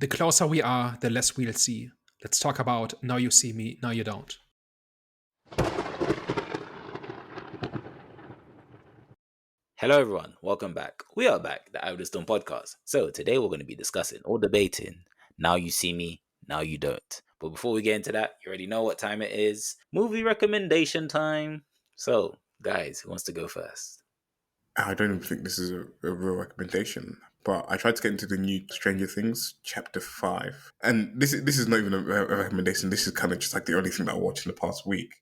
The closer we are, the less we'll see. Let's talk about Now You See Me, Now You Don't. Hello, everyone. Welcome back. We are back, the Out of Stone podcast. So today we're going to be discussing or debating Now You See Me, Now You Don't. But before we get into that, you already know what time it is. Movie recommendation time. So, guys, who wants to go first? I don't even think this is a real recommendation, but I tried to get into the new Stranger Things chapter 5, and this is not even a recommendation. This is kind of just like the only thing that I watched in the past week.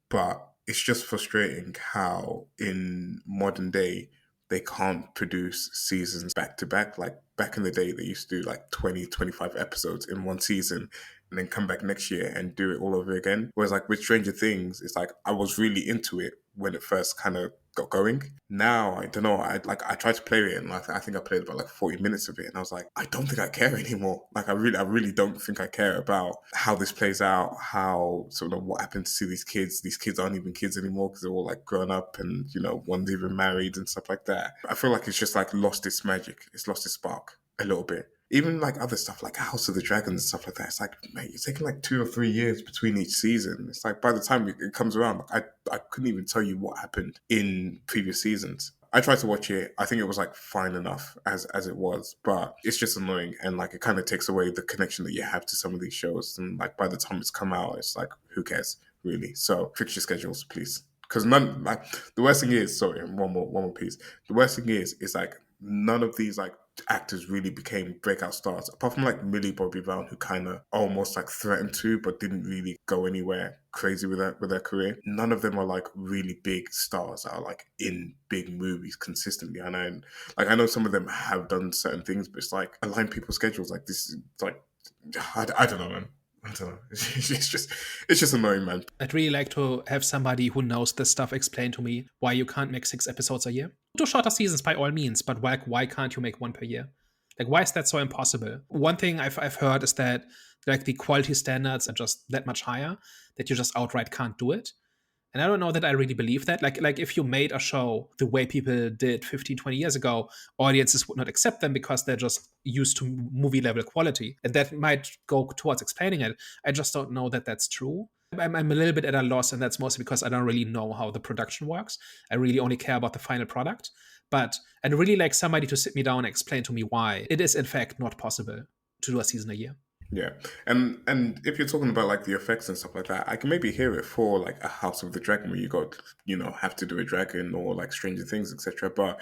But it's just frustrating how in modern day they can't produce seasons back to back. Like back in the day, they used to do like 20, 25 episodes in one season and then come back next year and do it all over again. Whereas like with Stranger Things, it's like I was really into it when it first kind of got going. Now I don't know. I tried to play it and like I think I played about like 40 minutes of it, and I was like, I don't think I care anymore. Like I really don't think I care about how this plays out, how sort of what happens to these kids. These kids aren't even kids anymore because they're all like grown up, and one's even married and stuff like that. I feel like it's just like lost its magic. It's lost its spark a little bit. Even like other stuff like House of the Dragons and stuff like that. It's like, mate, it's taking like 2 or 3 years between each season. It's like by the time it comes around, I couldn't even tell you what happened in previous seasons. I tried to watch it. I think it was like fine enough as it was, but it's just annoying, and like it kind of takes away the connection that you have to some of these shows. And like by the time it's come out, it's like who cares really? So fix your schedules, please. Because none, like the worst thing is, sorry, one more piece. The worst thing is like none of these like actors really became breakout stars, apart from like Millie Bobby Brown, who kind of almost like threatened to, but didn't really go anywhere crazy with their career. None of them are like really big stars that are like in big movies consistently. And I know some of them have done certain things, but it's like align people's schedules. Like this is like I don't know, man. I don't know. It's just annoying, man. I'd really like to have somebody who knows this stuff explain to me why you can't make 6 episodes a year. Do shorter seasons by all means, but why can't you make one per year? Like, why is that so impossible? One thing I've heard is that like the quality standards are just that much higher that you just outright can't do it. And I don't know that I really believe that. Like if you made a show the way people did 15, 20 years ago, audiences would not accept them because they're just used to movie level quality. And that might go towards explaining it. I just don't know that that's true. I'm a little bit at a loss, and that's mostly because I don't really know how the production works. I really only care about the final product. But I'd really like somebody to sit me down and explain to me why it is, in fact, not possible to do a season a year. Yeah, and if you're talking about like the effects and stuff like that, I can maybe hear it for like a House of the Dragon where you got have to do a dragon or like Stranger Things, etc. But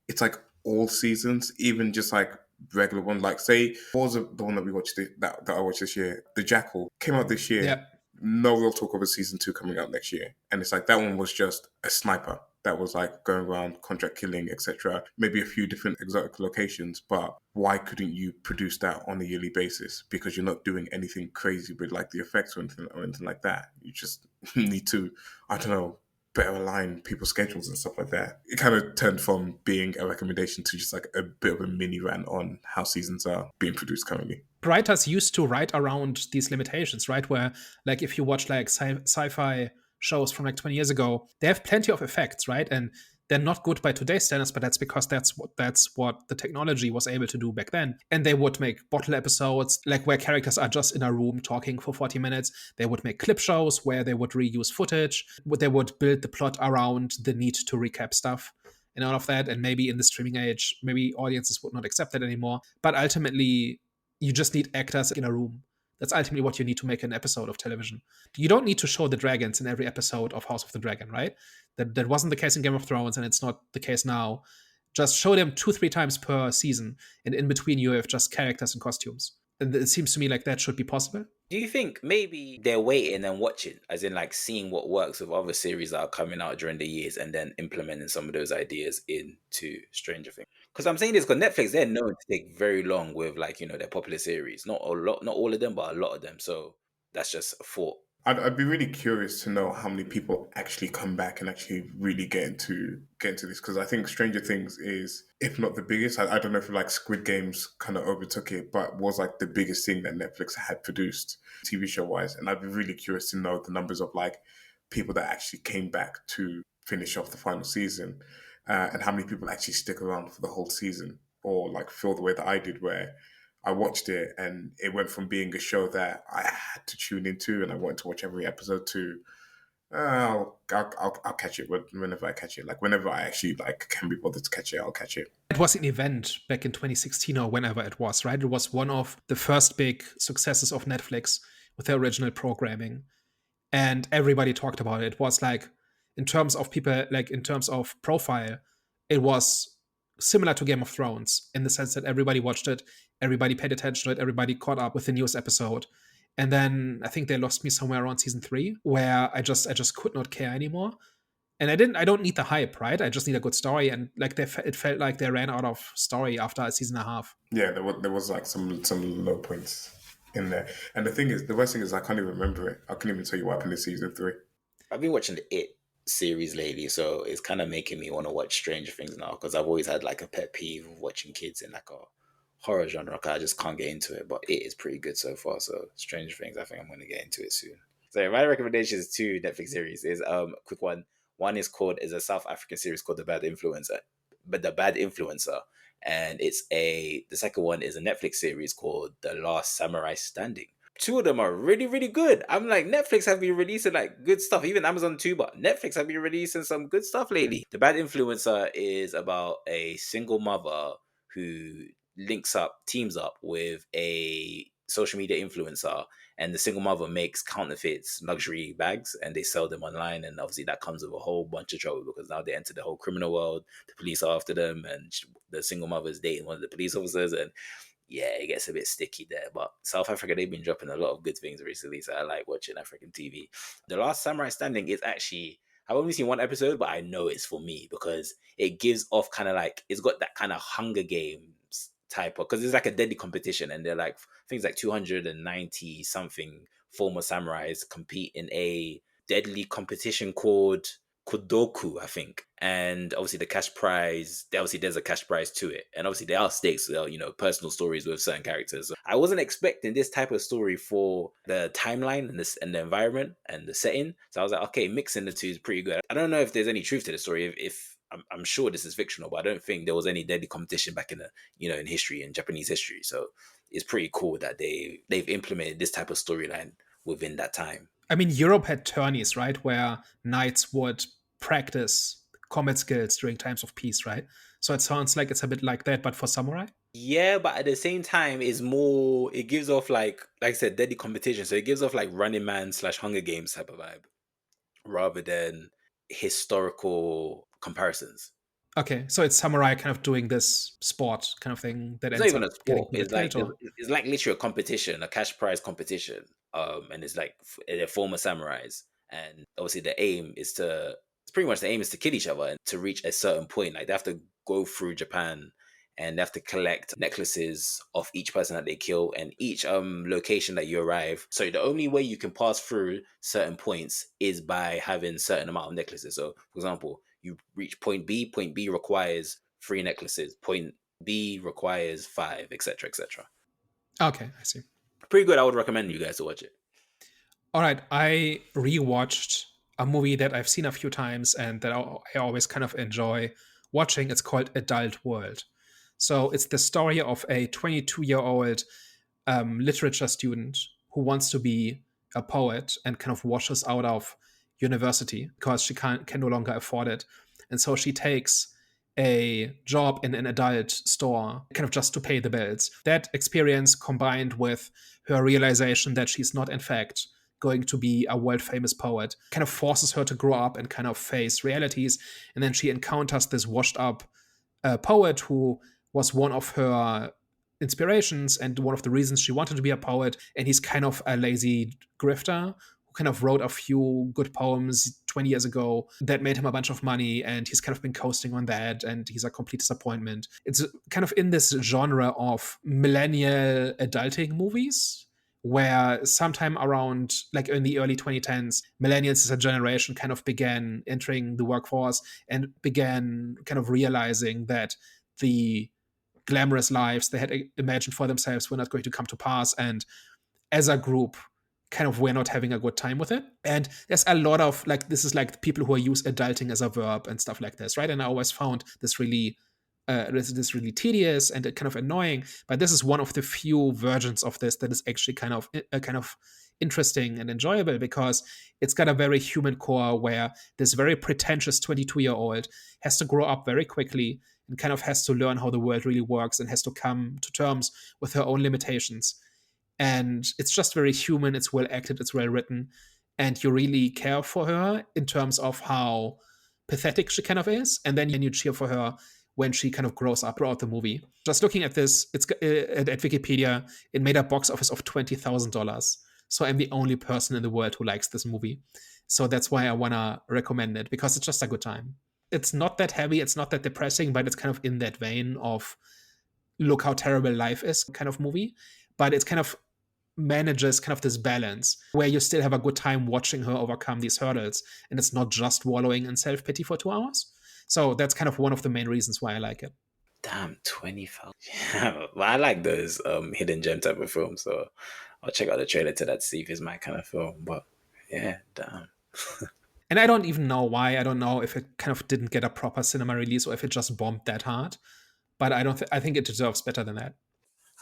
it's like all seasons, even just like regular one. Like say, what was the one that we watched that I watched this year? The Jackal came out this year. Yeah. No real talk of a season 2 coming out next year, and it's like that one was just a sniper that was like going around contract killing, etc. Maybe a few different exotic locations, but why couldn't you produce that on a yearly basis? Because you're not doing anything crazy with like the effects or anything like that. You just need to, I don't know, better align people's schedules and stuff like that. It kind of turned from being a recommendation to just like a bit of a mini rant on how seasons are being produced currently. Writers used to write around these limitations, right? Where, like, if you watch like sci-fi shows from like 20 years ago, they have plenty of effects, right? And they're not good by today's standards, but that's because that's what the technology was able to do back then. And they would make bottle episodes, like where characters are just in a room talking for 40 minutes. They would make clip shows where they would reuse footage. They would build the plot around the need to recap stuff and all of that. And maybe in the streaming age, maybe audiences would not accept that anymore. But ultimately, you just need actors in a room. That's ultimately what you need to make an episode of television. You don't need to show the dragons in every episode of House of the Dragon, right? That wasn't the case in Game of Thrones, and it's not the case now. Just show them 2-3 times per season, and in between you have just characters and costumes. And it seems to me like that should be possible. Do you think maybe they're waiting and watching, as in like seeing what works with other series that are coming out during the years and then implementing some of those ideas into Stranger Things? Because I'm saying this because Netflix, they're known to take very long with like, their popular series. Not a lot, not all of them, but a lot of them. So that's just a thought. I'd be really curious to know how many people actually come back and actually really get into this, because I think Stranger Things is, if not the biggest, I don't know if like Squid Games kind of overtook it, but was like the biggest thing that Netflix had produced TV show wise. And I'd be really curious to know the numbers of like people that actually came back to finish off the final season, and how many people actually stick around for the whole season or like feel the way that I did, where I watched it, and it went from being a show that I had to tune into and I wanted to watch every episode to I'll catch it whenever I catch it. Like whenever I actually like can be bothered to catch it, I'll catch it. It was an event back in 2016 or whenever it was, right? It was one of the first big successes of Netflix with their original programming. And everybody talked about it. It was like, in terms of people, like in terms of profile, it was similar to Game of Thrones in the sense that everybody watched it, everybody paid attention to it, everybody caught up with the news episode. And then I think they lost me somewhere around season 3, where I just could not care anymore. And I don't need the hype, right? I just need a good story. And like it felt like they ran out of story after a season and a half. Yeah, there was like some low points in there. And the worst thing is I can't even remember it. I couldn't even tell you what happened in season 3. I've been watching the It series lately, so it's kind of making me want to watch Stranger Things now, because I've always had like a pet peeve of watching kids in like a horror genre. I just can't get into it, but it is pretty good so far. So Stranger Things, I think I'm going to get into it soon. So my recommendations to Netflix series is a quick one. One is a South African series called The Bad Influencer, and the second one is a Netflix series called The Last Samurai Standing. Two of them are really, really good. I'm like, Netflix have been releasing like good stuff, even Amazon too, but Netflix have been releasing some good stuff lately. The Bad Influencer is about a single mother who teams up with a social media influencer, and the single mother makes counterfeits luxury bags and they sell them online, and obviously that comes with a whole bunch of trouble because now they enter the whole criminal world. The police are after them, and the single mother is dating one of the police officers, and yeah, it gets a bit sticky there. But South Africa, they've been dropping a lot of good things recently, so I like watching African TV. The Last Samurai Standing is actually, I've only seen one episode, but I know it's for me because it gives off kind of like, it's got that kind of Hunger Games type of, because it's like a deadly competition, and they're like, things like 290 something former samurais compete in a deadly competition called Kudoku, I think. And obviously the cash prize, obviously there's a cash prize to it. And obviously there are stakes, personal stories with certain characters. I wasn't expecting this type of story for the timeline and the environment and the setting. So I was like, okay, mixing the two is pretty good. I don't know if there's any truth to the story. If I'm sure this is fictional, but I don't think there was any deadly competition back in in history, in Japanese history. So it's pretty cool that they've implemented this type of storyline within that time. I mean, Europe had tourneys, right, where knights would practice combat skills during times of peace, right? So it sounds like it's a bit like that, but for samurai? Yeah, but at the same time, it gives off like I said, deadly competition. So it gives off like Running Man / Hunger Games type of vibe, rather than historical comparisons. Okay, so it's samurai kind of doing this sport kind of thing that It's not ends even up a getting sport. killed. It's like literally a competition, a cash prize competition. And it's like they're former samurais, and obviously the aim is to kill each other and to reach a certain point. Like they have to go through Japan, and they have to collect necklaces of each person that they kill and each location that you arrive. So the only way you can pass through certain points is by having certain amount of necklaces. So for example, you reach point B requires 3 necklaces, point B requires 5, etc., etc. Okay, I see. Pretty good. I would recommend you guys to watch it. All right, I rewatched a movie that I've seen a few times and that I always kind of enjoy watching. It's called Adult World. So it's the story of a 22-year-old literature student who wants to be a poet and kind of washes out of university because she can no longer afford it. And so she takes a job in an adult store kind of just to pay the bills. That experience combined with her realization that she's not in fact going to be a world famous poet kind of forces her to grow up and kind of face realities. And then she encounters this washed up poet who was one of her inspirations and one of the reasons she wanted to be a poet. And he's kind of a lazy grifter who kind of wrote a few good poems 20 years ago that made him a bunch of money, and he's kind of been coasting on that, and he's a complete disappointment. It's kind of in this genre of millennial adulting movies where sometime around like in the early 2010s, millennials as a generation kind of began entering the workforce and began kind of realizing that the glamorous lives they had imagined for themselves were not going to come to pass. And as a group, kind of we're not having a good time with it. And there's a lot of like, this is like people who use adulting as a verb and stuff like this, right? And I always found this really this really tedious and kind of annoying. But this is one of the few versions of this that is actually kind of interesting and enjoyable, because it's got a very human core where this very pretentious 22-year-old has to grow up very quickly and kind of has to learn how the world really works and has to come to terms with her own limitations. And it's just very human, it's well acted, it's well written, and you really care for her in terms of how pathetic she kind of is, and then you cheer for her when she kind of grows up throughout the movie. Just looking at this, it's at Wikipedia, it made a box office of $20,000. So I'm the only person in the world who likes this movie. So that's why I want to recommend it, because it's just a good time. It's not that heavy, it's not that depressing, but it's kind of in that vein of look how terrible life is kind of movie. But it's kind of manages kind of this balance where you still have a good time watching her overcome these hurdles, and it's not just wallowing in self-pity for 2 hours. So that's kind of one of the main reasons why I like it. Damn, 20,000. Yeah, well, I like those hidden gem type of films, so I'll check out the trailer to that to see if it's my kind of film. But yeah, damn. And I don't even know why. I don't know if it kind of didn't get a proper cinema release or if it just bombed that hard. But I think it deserves better than that.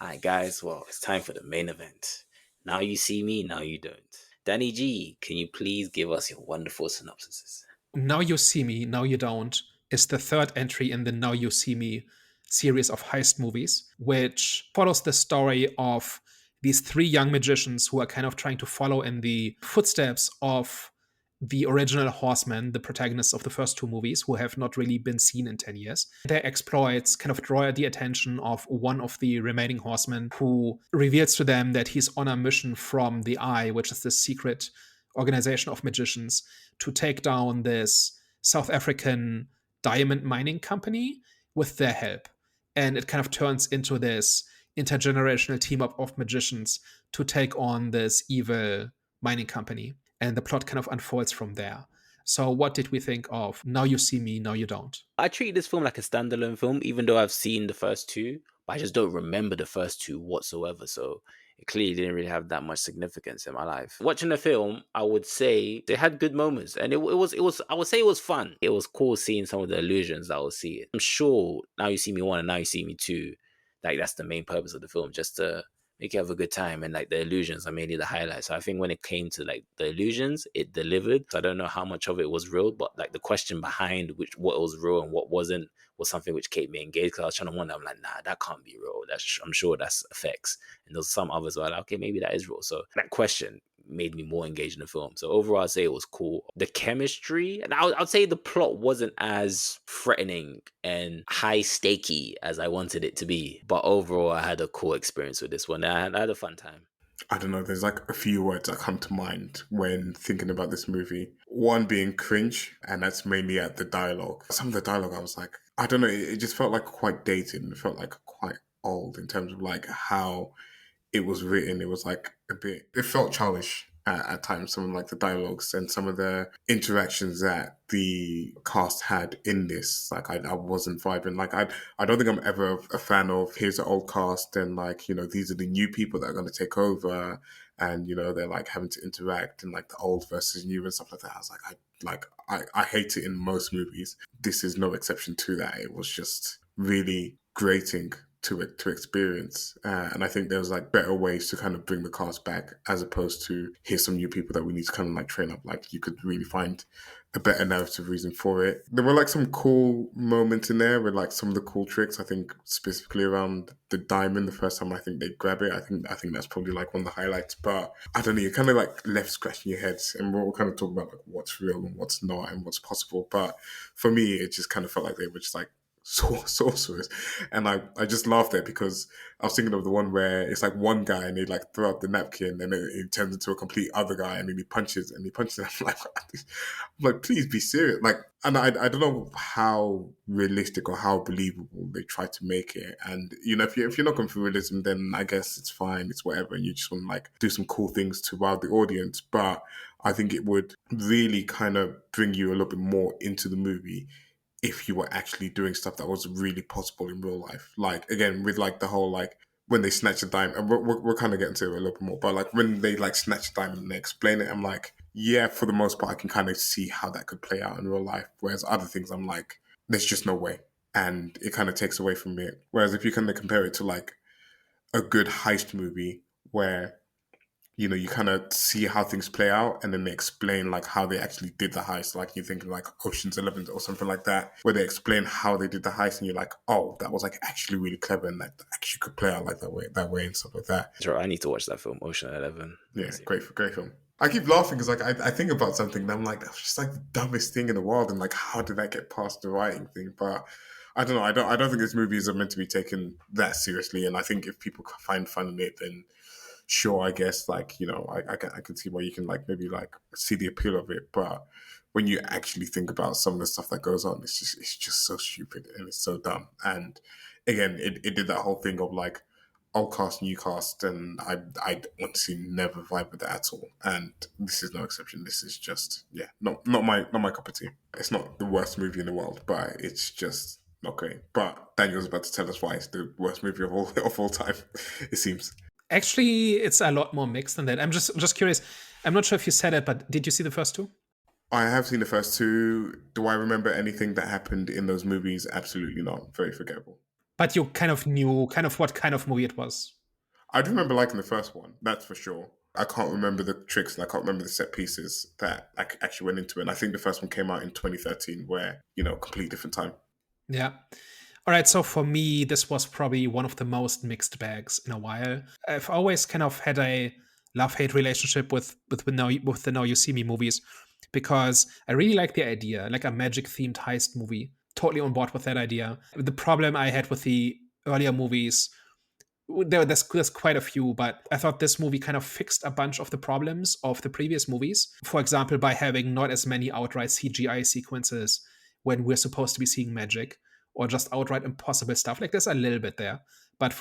All right, guys. Well, it's time for the main event. Now you see me, now you don't. Danny G, can you please give us your wonderful synopsises? Now You See Me, Now You Don't is the third entry in the Now You See Me series of heist movies, which follows the story of these 3 young magicians who are kind of trying to follow in the footsteps of the original Horsemen, the protagonists of the first 2 movies, who have not really been seen in 10 years. Their exploits kind of draw the attention of one of the remaining Horsemen, who reveals to them that he's on a mission from the Eye, which is this secret organization of magicians, to take down this South African diamond mining company with their help. And it kind of turns into this intergenerational team up of magicians to take on this evil mining company. And the plot kind of unfolds from there. So what did we think of Now You See Me, Now You Don't? I treat this film like a standalone film, even though I've seen the first 2, but I just don't remember the first 2 whatsoever. So it clearly didn't really have that much significance in my life. Watching the film, I would say they had good moments, and it was I would say it was fun. It was cool seeing some of the illusions that I was seeing. I'm sure Now You See Me 1 and Now You See Me 2, like that's the main purpose of the film, just to make you have a good time, and like the illusions are mainly the highlights. So I think when it came to like the illusions, it delivered. So I don't know how much of it was real, but like the question behind what was real and what wasn't was something which kept me engaged, because I was trying to wonder, I'm like, nah, that can't be real. I'm sure that's effects. And there's some others where like, okay, maybe that is real. So that question made me more engaged in the film. So overall, I'd say it was cool. The chemistry, and I'd say the plot wasn't as threatening and high stakey as I wanted it to be. But overall, I had a cool experience with this one. I had a fun time. I don't know, there's like a few words that come to mind when thinking about this movie. One being cringe, and that's mainly at the dialogue. Some of the dialogue, I was like, I don't know, it just felt like quite dated, and it felt like quite old in terms of like how it was written. It was like it felt childish at times, some of like the dialogues and some of the interactions that the cast had in this. Like I wasn't vibing. Like I don't think I'm ever a fan of here's the old cast and like, you know, these are the new people that are going to take over, and you know they're like having to interact and like the old versus new and stuff like that. I was like, I hate it in most movies. This is no exception to that. It was just really grating to experience, and I think there was like better ways to kind of bring the cast back, as opposed to here's some new people that we need to kind of like train up. Like you could really find a better narrative reason for it. There were like some cool moments in there with like some of the cool tricks. I think specifically around the diamond, the first time I think they grab it, I think that's probably like one of the highlights. But I don't know, you're kind of like left scratching your heads, and we'll kind of talk about like what's real and what's not and what's possible. But for me, it just kind of felt like they were just like sorcerers, and I just laughed at it because I was thinking of the one where it's like one guy and they like throw out the napkin and it turns into a complete other guy, and then he punches and I'm like, please be serious. Like, and I don't know how realistic or how believable they try to make it. And you know, if you're not going for realism, then I guess it's fine, it's whatever, and you just want to like do some cool things to wow the audience. But I think it would really kind of bring you a little bit more into the movie if you were actually doing stuff that was really possible in real life. Like, again, with like the whole, like, when they snatch a diamond, and we're kind of getting to it a little bit more, but like when they like snatch a diamond and they explain it, I'm like, yeah, for the most part, I can kind of see how that could play out in real life. Whereas other things, I'm like, there's just no way. and it kind of takes away from it. Whereas if you kind of compare it to like a good heist movie where you kind of see how things play out and then they explain like how they actually did the heist. Like you think of like Ocean's 11 or something like that, where they explain how they did the heist and you're like, oh, that was like actually really clever and that actually could play out like that way and stuff like that. Sure, I need to watch that film, Ocean 11. Yeah, great film. I keep laughing because like I think about something and I'm like, that's just like the dumbest thing in the world, and like how did that get past the writing thing? But I don't know. I don't think this movies are meant to be taken that seriously, and I think if people find fun in it, then sure, I guess like I can see why you can like maybe like see the appeal of it, but when you actually think about some of the stuff that goes on, it's just so stupid and it's so dumb. And again, it did that whole thing of like old cast, new cast, and I honestly never vibe with that at all. And this is no exception. This is just not my cup of tea. It's not the worst movie in the world, but it's just not great. But Daniel's about to tell us why it's the worst movie of all time. It seems. Actually, it's a lot more mixed than that. I'm just curious. I'm not sure if you said it, but did you see the first two? I have seen the first two. Do I remember anything that happened in those movies? Absolutely not. Very forgettable. But you kind of knew what kind of movie it was. I do remember liking the first one. That's for sure. I can't remember the tricks and I can't remember the set pieces that I actually went into it. And I think the first one came out in 2013 where, completely different time. Yeah. All right, so for me, this was probably one of the most mixed bags in a while. I've always kind of had a love-hate relationship with the Now You See Me movies because I really like the idea, like a magic-themed heist movie. Totally on board with that idea. The problem I had with the earlier movies, there's quite a few, but I thought this movie kind of fixed a bunch of the problems of the previous movies. For example, by having not as many outright CGI sequences when we're supposed to be seeing magic, or just outright impossible stuff. Like there's a little bit there, but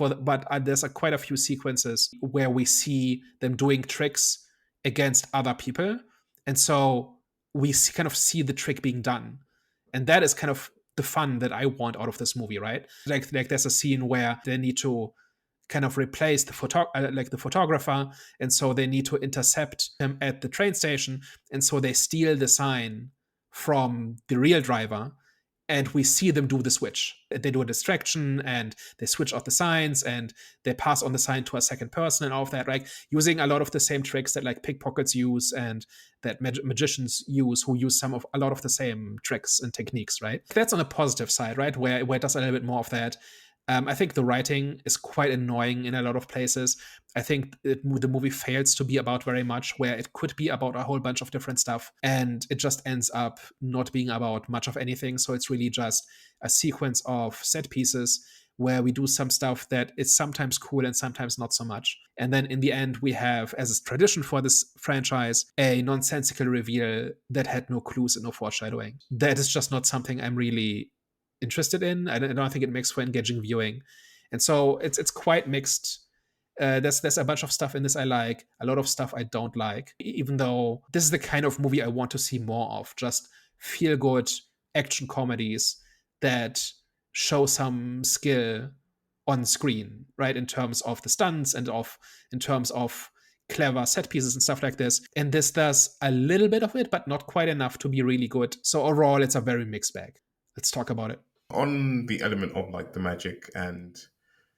there's quite a few sequences where we see them doing tricks against other people, and so we kind of see the trick being done, and that is kind of the fun that I want out of this movie, right? Like there's a scene where they need to kind of replace the photographer, and so they need to intercept him at the train station, and so they steal the sign from the real driver. And we see them do the switch. They do a distraction and they switch out the signs and they pass on the sign to a second person and all of that, right? Using a lot of the same tricks that like pickpockets use and that magicians use, who use a lot of the same tricks and techniques, right? That's on the positive side, right? Where it does a little bit more of that. I think the writing is quite annoying in a lot of places. I think the movie fails to be about very much, where it could be about a whole bunch of different stuff, and it just ends up not being about much of anything. So it's really just a sequence of set pieces where we do some stuff that is sometimes cool and sometimes not so much. And then in the end, we have, as is tradition for this franchise, a nonsensical reveal that had no clues and no foreshadowing. That is just not something I'm really interested in. I don't think it makes for engaging viewing, and so it's quite mixed. There's a bunch of stuff in this I like, a lot of stuff I don't like, even though this is the kind of movie I want to see more of. Just feel good action comedies that show some skill on screen, right? In terms of the stunts and in terms of clever set pieces and stuff like this. And this does a little bit of it, but not quite enough to be really good. So overall, it's a very mixed bag. Let's talk about it. On the element of like the magic and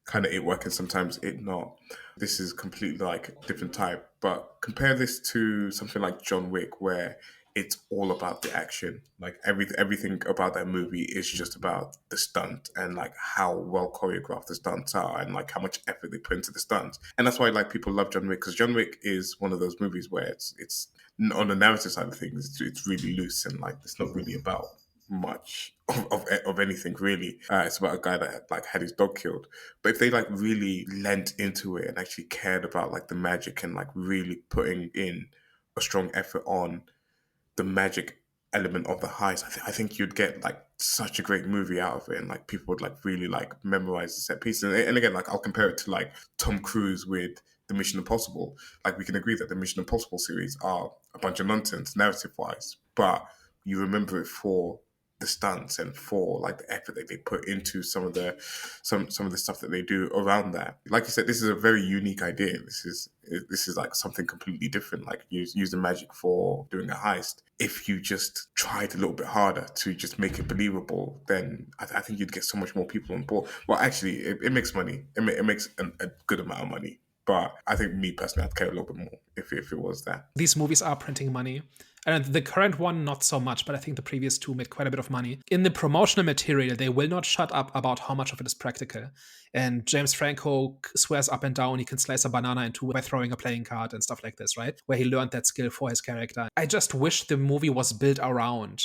kind of it working, sometimes it not. This is completely like a different type. But compare this to something like John Wick, where it's all about the action. Like everything about that movie is just about the stunt and like how well choreographed the stunts are and like how much effort they put into the stunts. And that's why like people love John Wick, because John Wick is one of those movies where it's on the narrative side of things, it's really loose and like it's not really about much of anything really. It's about a guy that like had his dog killed. But if they like really lent into it and actually cared about like the magic and like really putting in a strong effort on the magic element of the heist, I think you'd get like such a great movie out of it, and like people would like really like memorize the set piece. And again, like I'll compare it to like Tom Cruise with the Mission Impossible. Like we can agree that the Mission Impossible series are a bunch of nonsense narrative wise, but you remember it for the stunts and for like the effort that they put into some of the stuff that they do around that. Like you said, this is a very unique idea. This is like something completely different. Like use the magic for doing a heist. If you just tried a little bit harder to just make it believable, then I think you'd get so much more people on board. Well, actually, it makes money. It makes a good amount of money. But I think me personally, I'd care a little bit more if it was that. These movies are printing money. And the current one, not so much, but I think the previous two made quite a bit of money. In the promotional material, they will not shut up about how much of it is practical. And James Franco swears up and down he can slice a banana in two by throwing a playing card and stuff like this, right? Where he learned that skill for his character. I just wish the movie was built around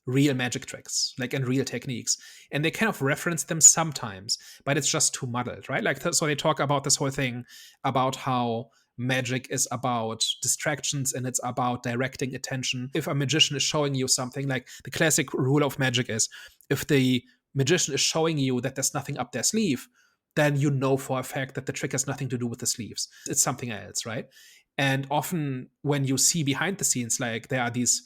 real magic tricks, like, and real techniques. And they kind of reference them sometimes, but it's just too muddled, right? Like, so they talk about this whole thing about how magic is about distractions and it's about directing attention. If a magician is showing you something, like the classic rule of magic is, if the magician is showing you that there's nothing up their sleeve, then you know for a fact that the trick has nothing to do with the sleeves. It's something else, right? And often when you see behind the scenes, like there are these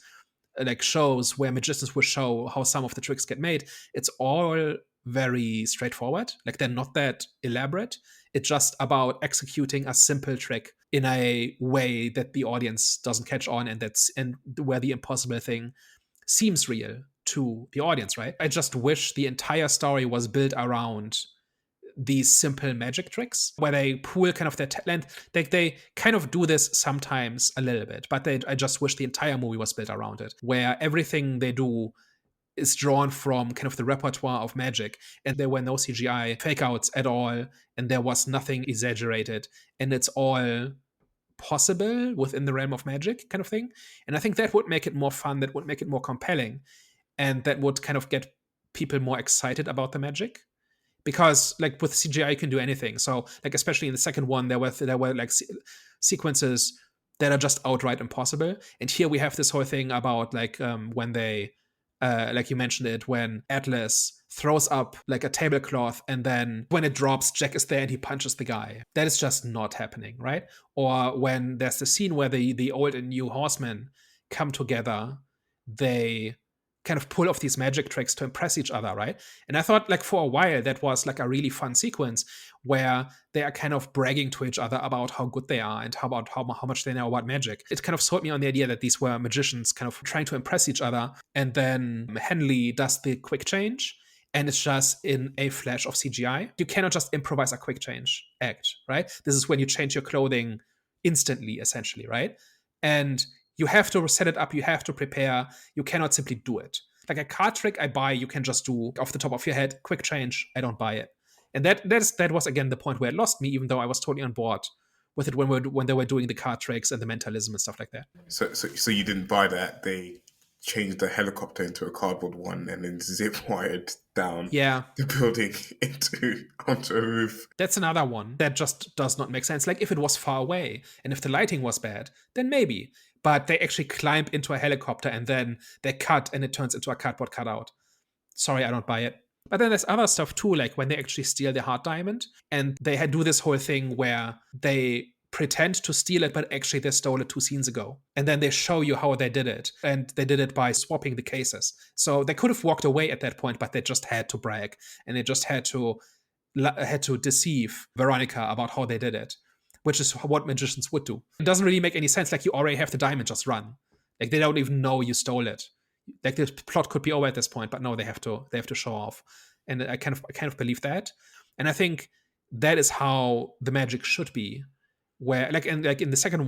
like shows where magicians will show how some of the tricks get made, it's all very straightforward. Like they're not that elaborate. It's just about executing a simple trick in a way that the audience doesn't catch on, and where the impossible thing seems real to the audience, right? I just wish the entire story was built around these simple magic tricks where they pool kind of their talent. They kind of do this sometimes a little bit, but I just wish the entire movie was built around it, where everything they do is drawn from kind of the repertoire of magic, and there were no CGI fake outs at all, and there was nothing exaggerated, and it's all possible within the realm of magic kind of thing. And I think that would make it more fun, that would make it more compelling, and that would kind of get people more excited about the magic. Because like with CGI you can do anything. So like especially in the second one there were like sequences that are just outright impossible. And here we have this whole thing about like when they like you mentioned it, when Atlas throws up like a tablecloth and then when it drops, Jack is there and he punches the guy. That is just not happening, right? Or when there's the scene where the old and new Horsemen come together, they kind of pull off these magic tricks to impress each other, right? And I thought like for a while that was like a really fun sequence where they are kind of bragging to each other about how good they are and how much they know about magic. It kind of sold me on the idea that these were magicians kind of trying to impress each other. And then Henley does the quick change, and it's just in a flash of CGI. You cannot just improvise a quick change act, right? This is when you change your clothing instantly, essentially, right? And you have to set it up, you have to prepare, you cannot simply do it. Like a card trick I buy, you can just do off the top of your head, quick change, I don't buy it. And that was again the point where it lost me, even though I was totally on board with it when they were doing the card tricks and the mentalism and stuff like that. So you didn't buy that they changed the helicopter into a cardboard one and then zip wired down the building onto a roof. That's another one that just does not make sense. Like if it was far away and if the lighting was bad, then maybe. But they actually climb into a helicopter and then they cut and it turns into a cardboard cutout. Sorry, I don't buy it. But then there's other stuff too, like when they actually steal the heart diamond and they do this whole thing where they pretend to steal it, but actually they stole it 2 scenes ago. And then they show you how they did it. And they did it by swapping the cases. So they could have walked away at that point, but they just had to brag. And they just had to deceive Veronica about how they did it, which is what magicians would do. It doesn't really make any sense. Like you already have the diamond, just run. Like they don't even know you stole it. Like the plot could be over at this point, but no, they have to show off. And I kind of believe that. And I think that is how the magic should be. Where like in the second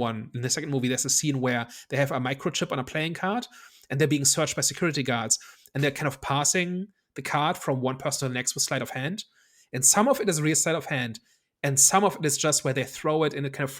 movie, there's a scene where they have a microchip on a playing card and they're being searched by security guards and they're kind of passing the card from one person to the next with sleight of hand. And some of it is real sleight of hand. And some of it is just where they throw it and it kind of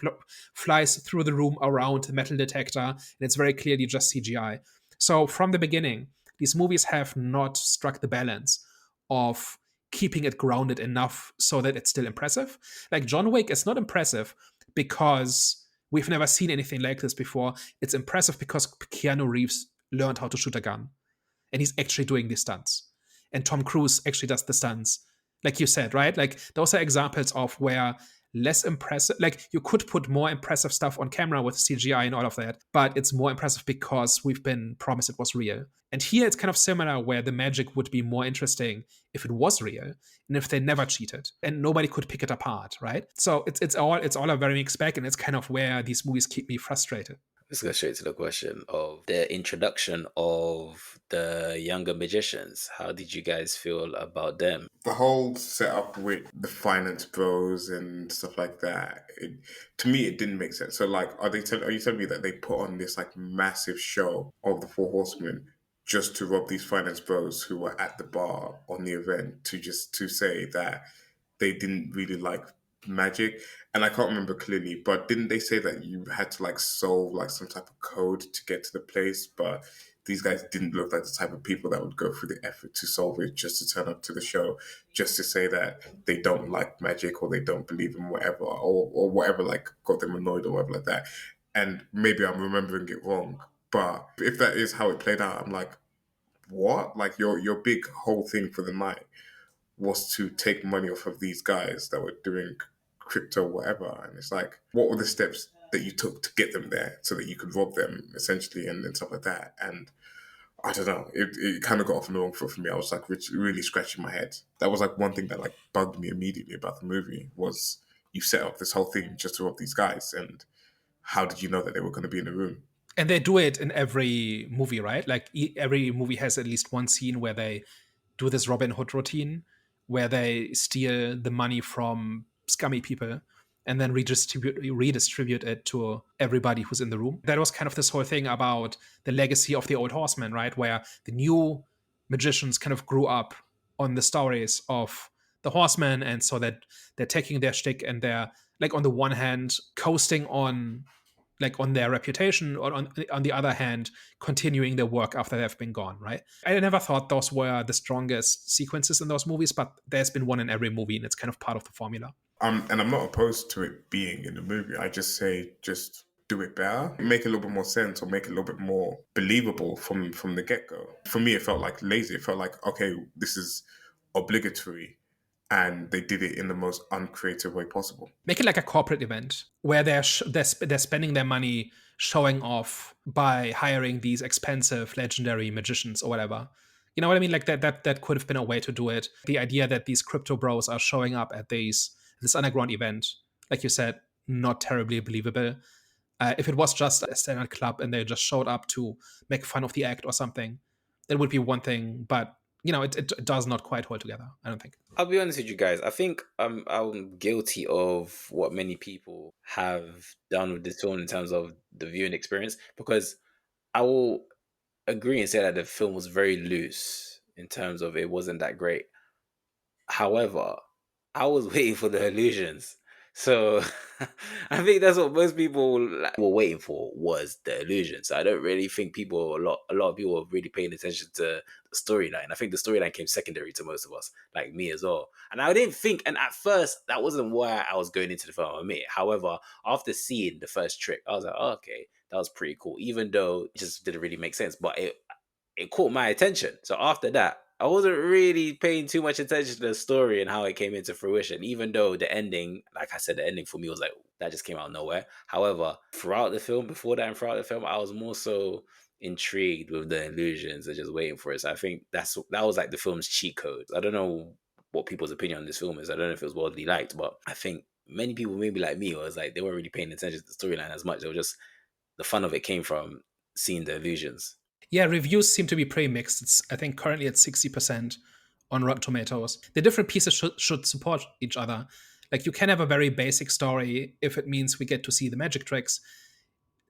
flies through the room around the metal detector. And it's very clearly just CGI. So from the beginning, these movies have not struck the balance of keeping it grounded enough so that it's still impressive. Like John Wick is not impressive because we've never seen anything like this before. It's impressive because Keanu Reeves learned how to shoot a gun. And he's actually doing the stunts. And Tom Cruise actually does the stunts. Like you said, right? Like those are examples of where less impressive. Like, you could put more impressive stuff on camera with CGI and all of that, but it's more impressive because we've been promised it was real. And here it's kind of similar, where the magic would be more interesting if it was real and if they never cheated and nobody could pick it apart, right? So it's all a very mixed bag, and it's kind of where these movies keep me frustrated. Let's go straight to the question of the introduction of the younger magicians. How did you guys feel about them? The whole setup with the finance bros and stuff like that, to me, it didn't make sense. So, like, are you telling me that they put on this like massive show of the Four Horsemen just to rob these finance bros who were at the bar on the event, to say that they didn't really like magic? And I can't remember clearly, but didn't they say that you had to like solve like some type of code to get to the place? But these guys didn't look like the type of people that would go through the effort to solve it just to turn up to the show, just to say that they don't like magic or they don't believe in whatever, or whatever like got them annoyed or whatever like that. And maybe I'm remembering it wrong, but if that is how it played out, I'm like, what? Like, your big whole thing for the night was to take money off of these guys that were doing crypto whatever, and it's like, what were the steps that you took to get them there so that you could rob them essentially, and stuff like that? And I don't know, it kind of got off on the wrong foot for me. I was like really scratching my head. That was like one thing that like bugged me immediately about the movie, was you set up this whole thing just to rob these guys, and how did you know that they were going to be in the room? And they do it in every movie, right? Like, every movie has at least one scene where they do this Robin Hood routine, where they steal the money from scummy people and then redistribute it to everybody who's in the room. That was kind of this whole thing about the legacy of the old Horsemen, right? Where the new magicians kind of grew up on the stories of the Horsemen, and so that they're taking their shtick and they're, like, on the one hand coasting on their reputation, or on the other hand continuing their work after they've been gone, right? I never thought those were the strongest sequences in those movies, but there's been one in every movie, and it's kind of part of the formula. And I'm not opposed to it being in the movie. I just say, just do it better, make it a little bit more sense, or make it a little bit more believable from the get-go. For me, it felt like lazy. It felt like, okay, this is obligatory, and they did it in the most uncreative way possible. Make it like a corporate event where they're spending their money showing off by hiring these expensive legendary magicians or whatever. You know what I mean? Like, that could have been a way to do it. The idea that these crypto bros are showing up at this underground event, like you said, not terribly believable. If it was just a standard club and they just showed up to make fun of the act or something, that would be one thing. But it does not quite hold together, I don't think. I'll be honest with you guys. I think I'm guilty of what many people have done with this film in terms of the viewing experience, because I will agree and say that the film was very loose in terms of it wasn't that great. However, I was waiting for the illusions. So I think that's what most people were waiting for, was the illusion. So I don't really think a lot of people were really paying attention to the storyline. I think the storyline came secondary to most of us, like me as well. And I didn't think, and at first that wasn't why I was going into the film, I admit. However, after seeing the first trick, I was like, oh, okay, that was pretty cool, even though it just didn't really make sense. But it caught my attention. So after that, I wasn't really paying too much attention to the story and how it came into fruition, even though the ending, like I said, the ending for me was like, that just came out of nowhere. However, throughout the film, I was more so intrigued with the illusions and just waiting for it. So I think that was like the film's cheat code. I don't know what people's opinion on this film is. I don't know if it was widely liked, but I think many people, maybe like me, was like, they weren't really paying attention to the storyline as much. They were just, the fun of it came from seeing the illusions. Yeah, reviews seem to be pretty mixed. It's, I think, currently at 60% on Rotten Tomatoes. The different pieces should support each other. Like, you can have a very basic story if it means we get to see the magic tricks,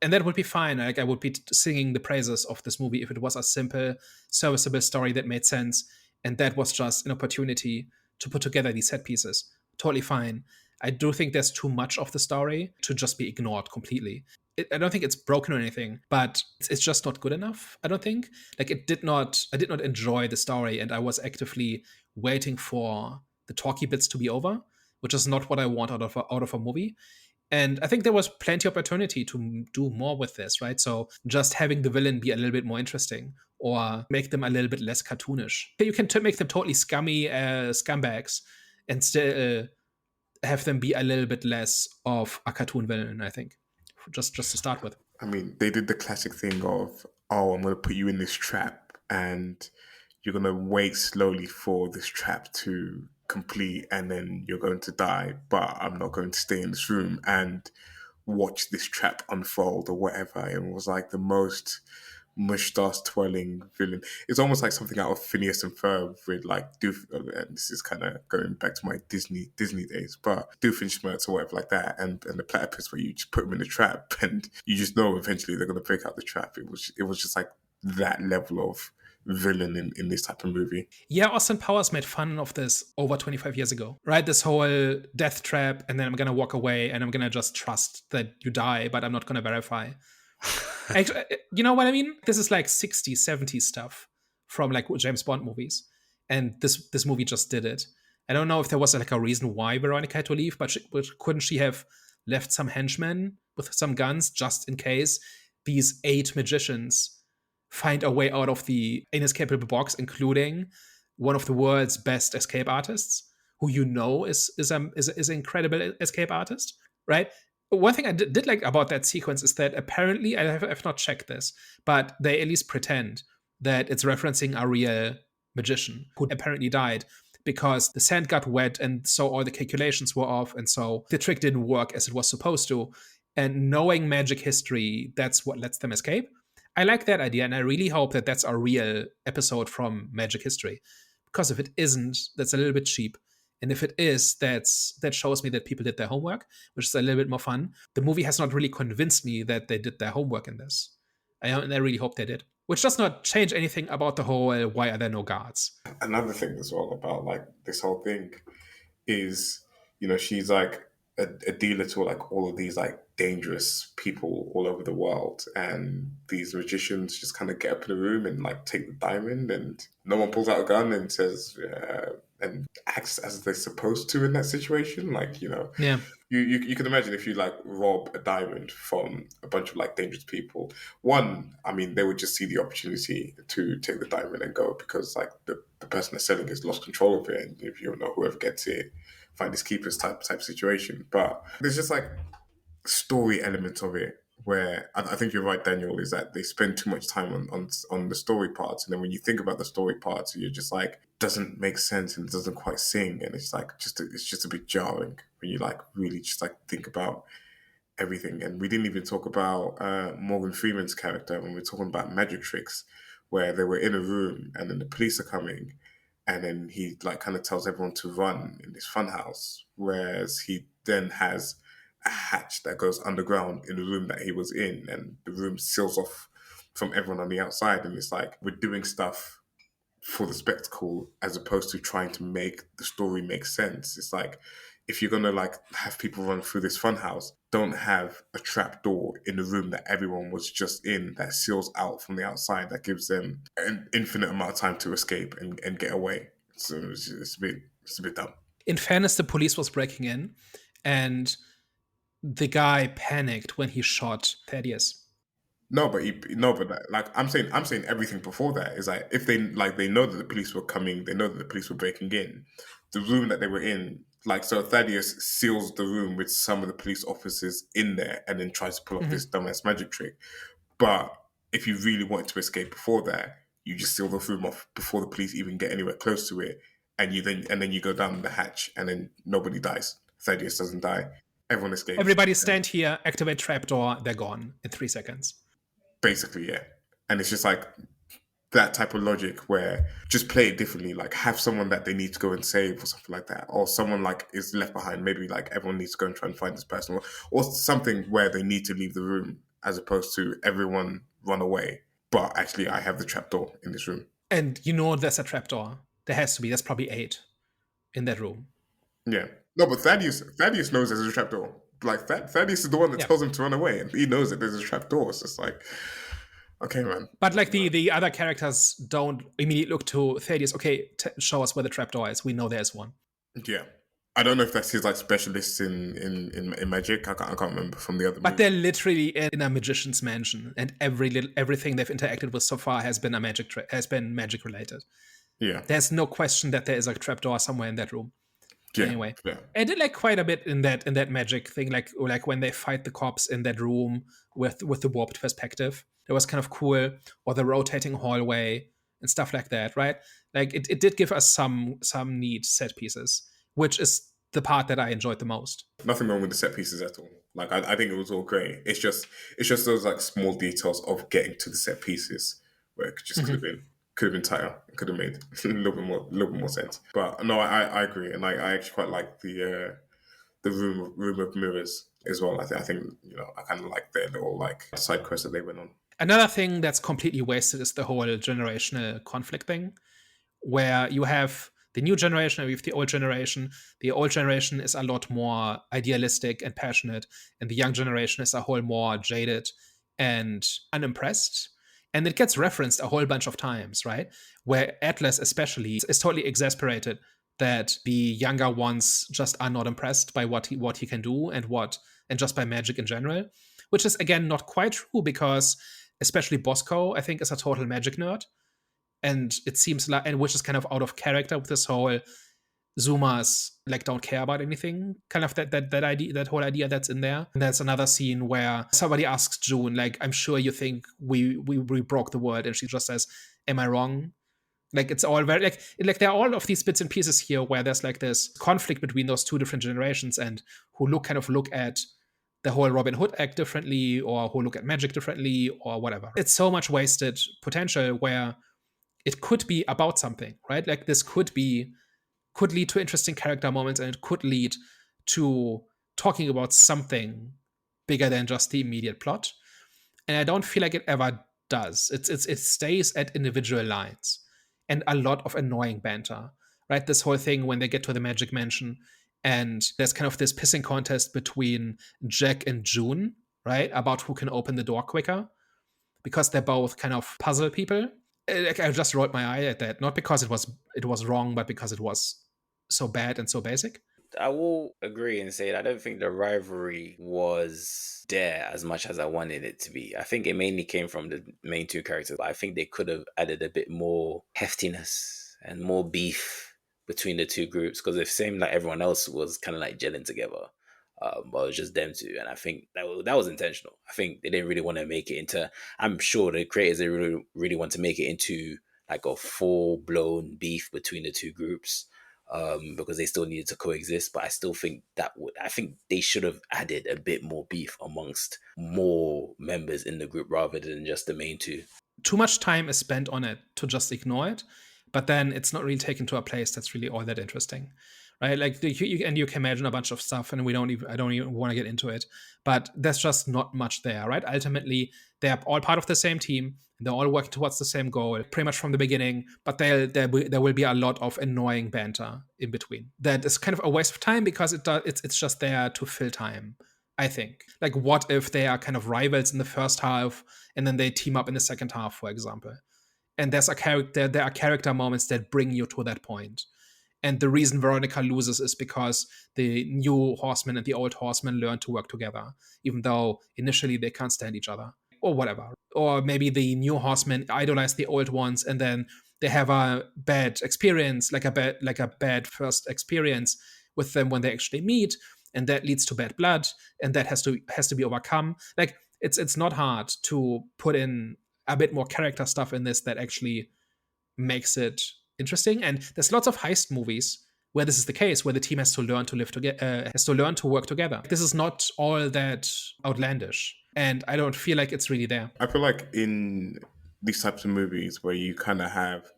and that would be fine. Like, I would be singing the praises of this movie if it was a simple, serviceable story that made sense, and that was just an opportunity to put together these set pieces. Totally fine. I do think there's too much of the story to just be ignored completely. I don't think it's broken or anything, but it's just not good enough, I don't think. Like, I did not enjoy the story, and I was actively waiting for the talky bits to be over, which is not what I want out of a movie. And I think there was plenty of opportunity to do more with this, right? So just having the villain be a little bit more interesting, or make them a little bit less cartoonish. You can make them totally scummy scumbags and still have them be a little bit less of a cartoon villain, I think. Just to start with. I mean, they did the classic thing of, oh, I'm going to put you in this trap and you're going to wait slowly for this trap to complete and then you're going to die, but I'm not going to stay in this room and watch this trap unfold or whatever. It was like the most mustache twirling villain. It's almost like something out of Phineas and Ferb with like and this is kind of going back to my Disney days, but Doofenshmirtz or whatever like that, and the platypus where you just put them in the trap and you just know eventually they're going to break out the trap. It was just like that level of villain in this type of movie. Yeah, Austin Powers made fun of this over 25 years ago, right? This whole death trap, and then I'm gonna walk away and I'm gonna just trust that you die, but I'm not gonna verify. Actually, you know what I mean? This is like 60s, 70s stuff from like James Bond movies. And this movie just did it. I don't know if there was like a reason why Veronica had to leave, but couldn't she have left some henchmen with some guns just in case these 8 magicians find a way out of the inescapable box, including one of the world's best escape artists, who you know is an incredible escape artist, right? One thing I did like about that sequence is that apparently, I've not checked this, but they at least pretend that it's referencing a real magician who apparently died because the sand got wet and so all the calculations were off and so the trick didn't work as it was supposed to. And knowing magic history, that's what lets them escape. I like that idea, and I really hope that that's a real episode from Magic History. Because if it isn't, that's a little bit cheap. And if it is, that shows me that people did their homework, which is a little bit more fun. The movie has not really convinced me that they did their homework in this. And I really hope they did. Which does not change anything about the whole, why are there no guards? Another thing as well about like this whole thing is, she's like a dealer to like all of these like dangerous people all over the world, and these magicians just kind of get up in the room and like take the diamond, and no one pulls out a gun and says and acts as they're supposed to in that situation. Like, Yeah. You can imagine if you like rob a diamond from a bunch of like dangerous people. One, I mean, they would just see the opportunity to take the diamond and go, because like the person that's selling has lost control of it, and if you know, whoever gets it, find his keepers type situation. But there's just like story elements of it where I think you're right, Daniel, is that they spend too much time on the story parts, and then when you think about the story parts, you're just like, doesn't make sense and doesn't quite sing, and it's like it's just a bit jarring when you like really just like think about everything. And we didn't even talk about Morgan Freeman's character when we're talking about magic tricks, where they were in a room and then the police are coming, and then he like kind of tells everyone to run in this funhouse, whereas he then has a hatch that goes underground in the room that he was in, and the room seals off from everyone on the outside. And it's like, we're doing stuff for the spectacle as opposed to trying to make the story make sense. It's like, if you're gonna like have people run through this funhouse, don't have a trap door in the room that everyone was just in that seals out from the outside, that gives them an infinite amount of time to escape and get away. So it's a bit dumb. In fairness, the police was breaking in, and the guy panicked when he shot Thaddeus. Like I'm saying everything before that is like, if they know that the police were coming, they know that the police were breaking in, the room that they were in, like, so Thaddeus seals the room with some of the police officers in there and then tries to pull off this dumbass magic trick. But if you really wanted to escape before that, you just seal the room off before the police even get anywhere close to it, and then you go down the hatch, and then nobody dies. Thaddeus doesn't die. Everyone escapes. Everybody stand here, activate trapdoor, they're gone in 3 seconds. Basically, yeah. And it's just like that type of logic where just play it differently, like have someone that they need to go and save or something like that, or someone like is left behind, maybe like everyone needs to go and try and find this person, or something where they need to leave the room, as opposed to everyone run away, but actually I have the trapdoor in this room. And there's a trapdoor. There has to be. There's probably 8 in that room. Yeah. No, but Thaddeus knows there's a trapdoor. Like, Thaddeus is the one that tells him to run away, and he knows that there's a trapdoor. So it's like, okay, man. But like the other characters don't immediately look to Thaddeus. Okay, show us where the trapdoor is. We know there's one. Yeah. I don't know if that's his like specialist in magic. I can't remember from the other. But they're literally in a magician's mansion, and everything they've interacted with so far has been magic related. Yeah. There's no question that there is a trapdoor somewhere in that room. Yeah, Anyway, yeah. I did like quite a bit in that magic thing, like when they fight the cops in that room with the warped perspective. It was kind of cool, or the rotating hallway and stuff like that, right? Like it did give us some neat set pieces, which is the part that I enjoyed the most. Nothing wrong with the set pieces at all. Like I think it was all great. It's just those like small details of getting to the set pieces where it just could have been tighter. It could have made a little bit more sense. But no, I agree, and I actually quite like the room of mirrors as well. I think I kind of like their little like side quest that they went on. Another thing that's completely wasted is the whole generational conflict thing, where you have the new generation and you have the old generation. The old generation is a lot more idealistic and passionate, and the young generation is a whole more jaded and unimpressed. And it gets referenced a whole bunch of times, right? Where Atlas, especially, is totally exasperated that the younger ones just are not impressed by what he can do and just by magic in general, which is again not quite true because especially Bosco, I think, is a total magic nerd, and it seems like, and which is kind of out of character with this whole Zoomers like don't care about anything kind of that idea, that whole idea that's in there. And there's another scene where somebody asks June, like, I'm sure you think we broke the world, and she just says, am I wrong? Like it's all very like there are all of these bits and pieces here where there's like this conflict between those two different generations and who look at the whole Robin Hood act differently, or who look at magic differently, or whatever. It's so much wasted potential where it could be about something, right? Like this could lead to interesting character moments, and it could lead to talking about something bigger than just the immediate plot. And I don't feel like it ever does. It stays at individual lines and a lot of annoying banter, right? This whole thing when they get to the Magic Mansion and there's kind of this pissing contest between Jack and June, right? About who can open the door quicker because they're both kind of puzzle people. Like I just rolled my eye at that, not because it was wrong, but because it was so bad and so basic. I will agree and say that I don't think the rivalry was there as much as I wanted it to be. I think it mainly came from the main two characters, but I think they could have added a bit more heftiness and more beef between the two groups, because it seemed like everyone else was kind of like gelling together. But it was just them two, and I think that was intentional. I think they didn't really want to make it into. I'm sure the creators they really want to make it into like a full blown beef between the two groups, because they still needed to coexist. But I still think I think they should have added a bit more beef amongst more members in the group rather than just the main two. Too much time is spent on it to just ignore it, but then it's not really taken to a place that's really all that interesting, right? Like you can imagine a bunch of stuff, and I don't even want to get into it, but there's just not much there, right? Ultimately, they're all part of the same team. They're all working towards the same goal, pretty much from the beginning. But there will be a lot of annoying banter in between. That is kind of a waste of time because it's just there to fill time. I think. Like, what if they are kind of rivals in the first half, and then they team up in the second half, for example? And there are character moments that bring you to that point. And the reason Veronica loses is because the new Horsemen and the old Horsemen learn to work together, even though initially they can't stand each other, or whatever. Or maybe the new Horsemen idolize the old ones, and then they have a bad experience, like a bad first experience with them when they actually meet, and that leads to bad blood, and that has to be overcome. Like it's not hard to put in a bit more character stuff in this that actually makes it interesting. And there's lots of heist movies where this is the case, where the team has to learn to live together, has to learn to work together. This is not all that outlandish, and I don't feel like it's really there. I feel like in these types of movies where you kind of have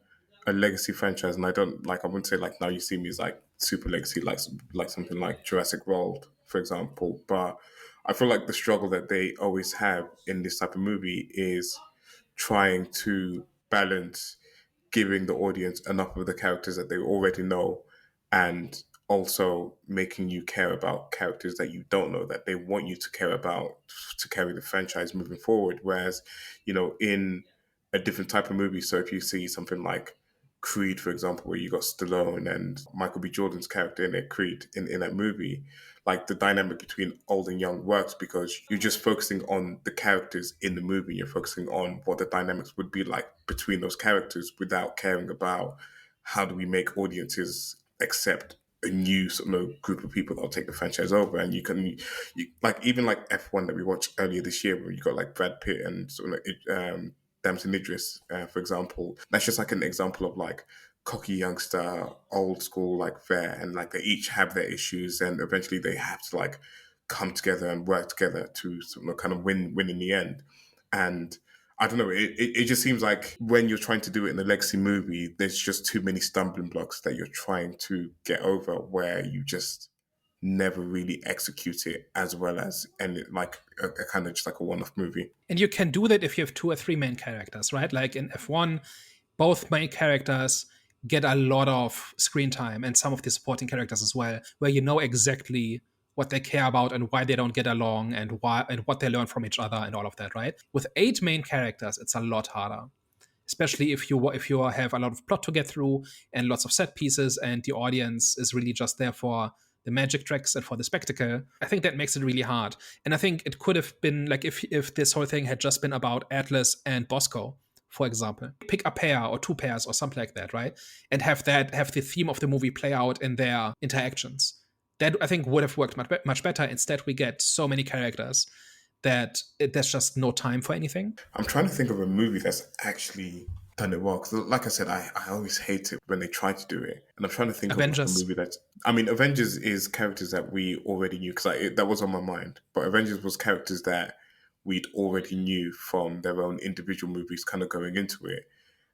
a legacy franchise, and I wouldn't say like Now You See Me is like super legacy, like something like Jurassic World, for example. But I feel like the struggle that they always have in this type of movie is trying to balance giving the audience enough of the characters that they already know, and also making you care about characters that you don't know, that they want you to care about to carry the franchise moving forward. Whereas, in a different type of movie, so if you see something like Creed, for example, where you got Stallone and Michael B. Jordan's character in it, Creed, in that movie, like the dynamic between old and young works because you're just focusing on the characters in the movie. You're focusing on what the dynamics would be like between those characters without caring about how do we make audiences accept a new sort of group of people that'll take the franchise over. And you like even like F1 that we watched earlier this year, where you got like Brad Pitt and sort of Damson Idris, for example. That's just like an example of like cocky youngster, old school like vet, and like they each have their issues, and eventually they have to like come together and work together to sort of kind of win in the end. And I don't know, it just seems like when you're trying to do it in a legacy movie, there's just too many stumbling blocks that you're trying to get over, where you just never really execute it as well as, and like a kind of just like a one-off movie. And you can do that if you have 2 or 3 main characters, right? Like in F1, both main characters get a lot of screen time, and some of the supporting characters as well, where you know exactly what they care about and why they don't get along, and why and what they learn from each other and all of that, right? With 8 main characters, it's a lot harder, especially if you have a lot of plot to get through and lots of set pieces, and the audience is really just there for the magic tricks and for the spectacle. I think that makes it really hard. And I think it could have been like if this whole thing had just been about Atlas and Bosco, for example. Pick a pair or 2 pairs or something like that, right? And have the theme of the movie play out in their interactions. That I think would have worked much better. Instead, we get so many characters that there's just no time for anything. I'm trying to think of a movie that's actually done it well. Because like I said, I always hate it when they try to do it. And I'm trying to think Avengers. of a movie that's... I mean, Avengers is characters that we already knew, because that was on my mind. But Avengers was characters that we'd already knew from their own individual movies kind of going into it.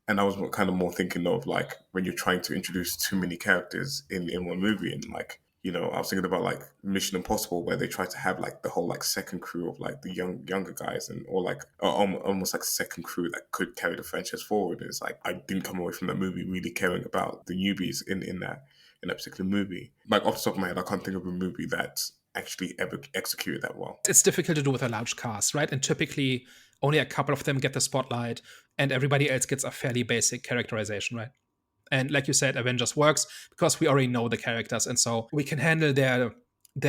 And I was kind of more thinking of like when you're trying to introduce too many characters in one movie, and like, you know, I was thinking about like Mission Impossible, where they try to have like the whole like second crew of like the younger guys, and or like almost like second crew that could carry the franchise forward. It's like I didn't come away from that movie really caring about the newbies in that particular movie. Like off the top of my head, I can't think of a movie that's actually ever executed that well. It's difficult to do with a large cast, right? And typically only a couple of them get the spotlight, and everybody else gets a fairly basic characterization, right? And like you said, Avengers works because we already know the characters, and so we can handle their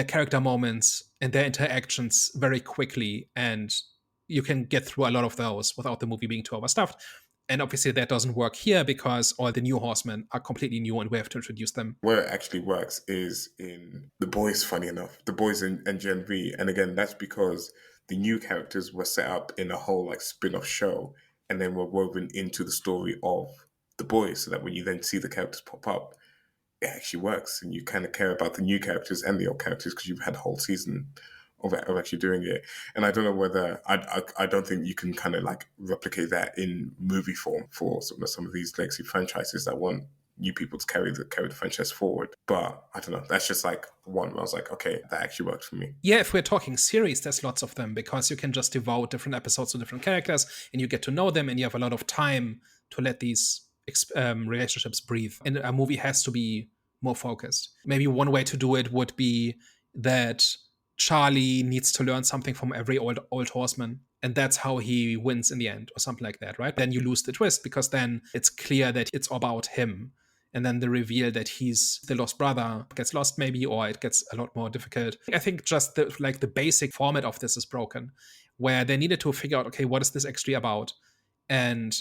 character moments and their interactions very quickly, and you can get through a lot of those without the movie being too overstuffed. And obviously that doesn't work here because all the new Horsemen are completely new and we have to introduce them. Where it actually works is in The Boys, funny enough. The Boys and Gen V. And again, that's because the new characters were set up in a whole like spin-off show, and then were woven into the story of The Boys, so that when you then see the characters pop up, it actually works, and you kind of care about the new characters and the old characters because you've had a whole season of actually doing it. And I don't know whether I don't think you can kind of like replicate that in movie form for some of these legacy franchises that want new people to carry the franchise forward. But I don't know, that's just like one where I was like, okay, that actually worked for me. Yeah, if we're talking series, there's lots of them because you can just devote different episodes to different characters and you get to know them, and you have a lot of time to let these relationships breathe. And a movie has to be more focused. Maybe one way to do it would be that Charlie needs to learn something from every old horseman, and that's how he wins in the end, or something like that, right? Then you lose the twist because then it's clear that it's about him, and then the reveal that he's the lost brother gets lost maybe, or it gets a lot more difficult. I think just the basic format of this is broken, where they needed to figure out, okay, what is this actually about, and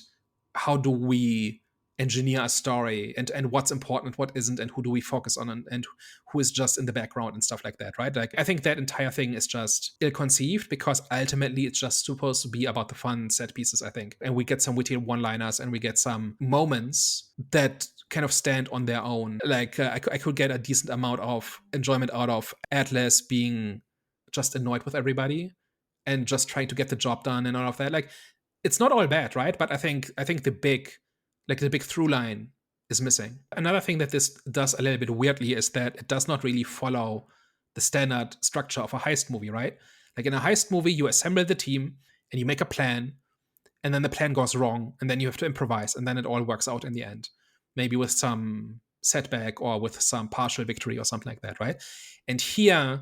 how do we engineer a story, and what's important, what isn't, and who do we focus on, and who is just in the background and stuff like that, right? Like, I think that entire thing is just ill-conceived because ultimately it's just supposed to be about the fun set pieces, I think. And we get some witty one-liners and we get some moments that kind of stand on their own. Like, I could get a decent amount of enjoyment out of Atlas being just annoyed with everybody and just trying to get the job done and all of that. Like, it's not all bad, right? But I think the big through line is missing. Another thing that this does a little bit weirdly is that it does not really follow the standard structure of a heist movie, right? Like in a heist movie, you assemble the team and you make a plan, and then the plan goes wrong, and then you have to improvise, and then it all works out in the end. Maybe with some setback or with some partial victory or something like that, right? And here,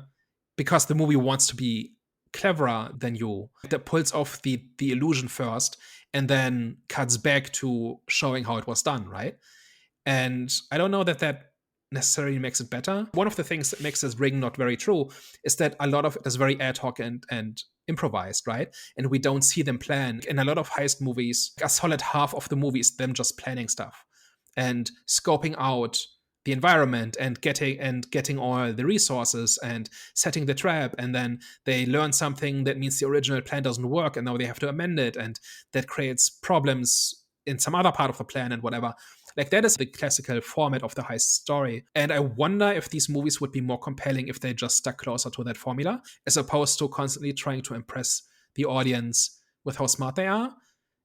because the movie wants to be cleverer than you, that pulls off the illusion first and then cuts back to showing how it was done, right? And I don't know that necessarily makes it better. One of the things that makes this ring not very true is that a lot of it is very ad hoc and improvised, right? And we don't see them plan. In a lot of heist movies, a solid half of the movie is them just planning stuff and scoping out the environment and getting all the resources and setting the trap, and then they learn something that means the original plan doesn't work and now they have to amend it, and that creates problems in some other part of the plan and whatever. Like, that is the classical format of the heist story. And I wonder if these movies would be more compelling if they just stuck closer to that formula, as opposed to constantly trying to impress the audience with how smart they are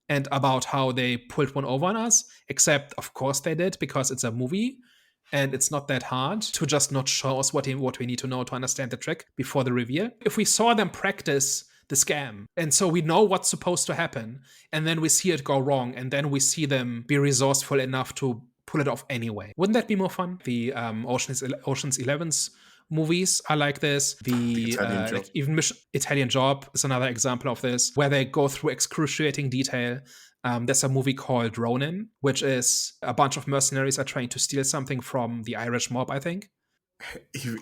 and about how they pulled one over on us. Except, of course, they did, because it's a movie and it's not that hard to just not show us what we need to know to understand the trick before the reveal. If we saw them practice the scam, and so we know what's supposed to happen, and then we see it go wrong, and then we see them be resourceful enough to pull it off anyway, wouldn't that be more fun? The Ocean's 11's movies are like this. The Italian Job. like even Italian Job is another example of this, where they go through excruciating detail. There's a movie called Ronin, which is a bunch of mercenaries are trying to steal something from the Irish mob, I think.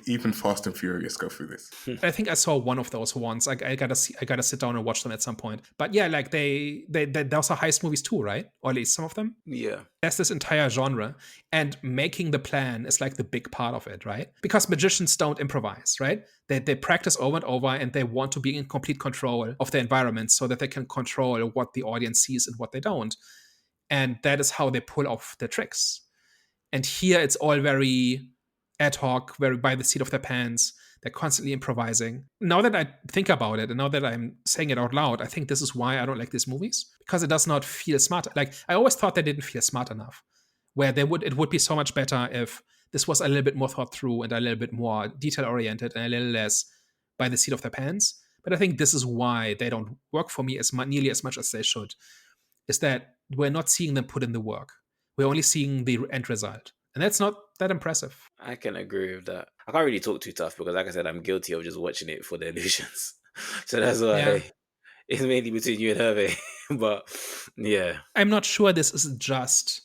Even Fast and Furious go through this. I think I saw one of those once. I gotta sit down and watch them at some point. But yeah, like they those are heist movies too, right? Or at least some of them. Yeah. There's this entire genre, and making the plan is like the big part of it, right? Because magicians don't improvise, right? They practice over and over, and they want to be in complete control of the environment so that they can control what the audience sees and what they don't. And that is how they pull off the tricks. And here it's all very ad hoc, very by the seat of their pants. They're constantly improvising. Now that I think about it, and now that I'm saying it out loud, I think this is why I don't like these movies, because it does not feel smart. Like, I always thought they didn't feel smart enough, where it would be so much better if this was a little bit more thought through and a little bit more detail oriented and a little less by the seat of their pants. But I think this is why they don't work for me nearly as much as they should, is that we're not seeing them put in the work. We're only seeing the end result. And that's not that impressive. I can agree with that. I can't really talk too tough because, like I said, I'm guilty of just watching it for the illusions. So that's why it's mainly between you and Hervé. But yeah. I'm not sure this is just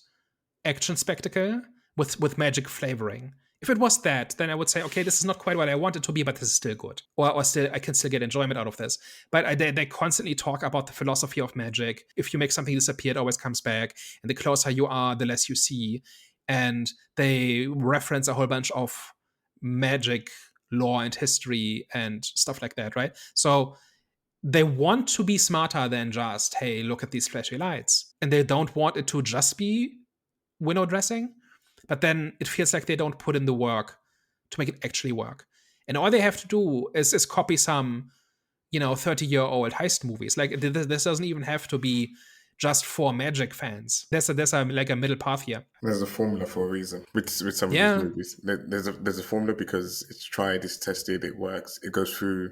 action spectacle with magic flavoring. If it was that, then I would say, okay, this is not quite what I want it to be, but this is still good. Or still, I can still get enjoyment out of this. But they constantly talk about the philosophy of magic. If you make something disappear, it always comes back. And the closer you are, the less you see. And they reference a whole bunch of magic lore and history and stuff like that, right? So they want to be smarter than just, hey, look at these flashy lights. And they don't want it to just be window dressing, but then it feels like they don't put in the work to make it actually work. And all they have to do is copy some, 30-year-old heist movies. Like, this doesn't even have to be just for magic fans. There's a middle path here. There's a formula for a reason with some of these movies. There's a formula because it's tried, it's tested, it works. It goes through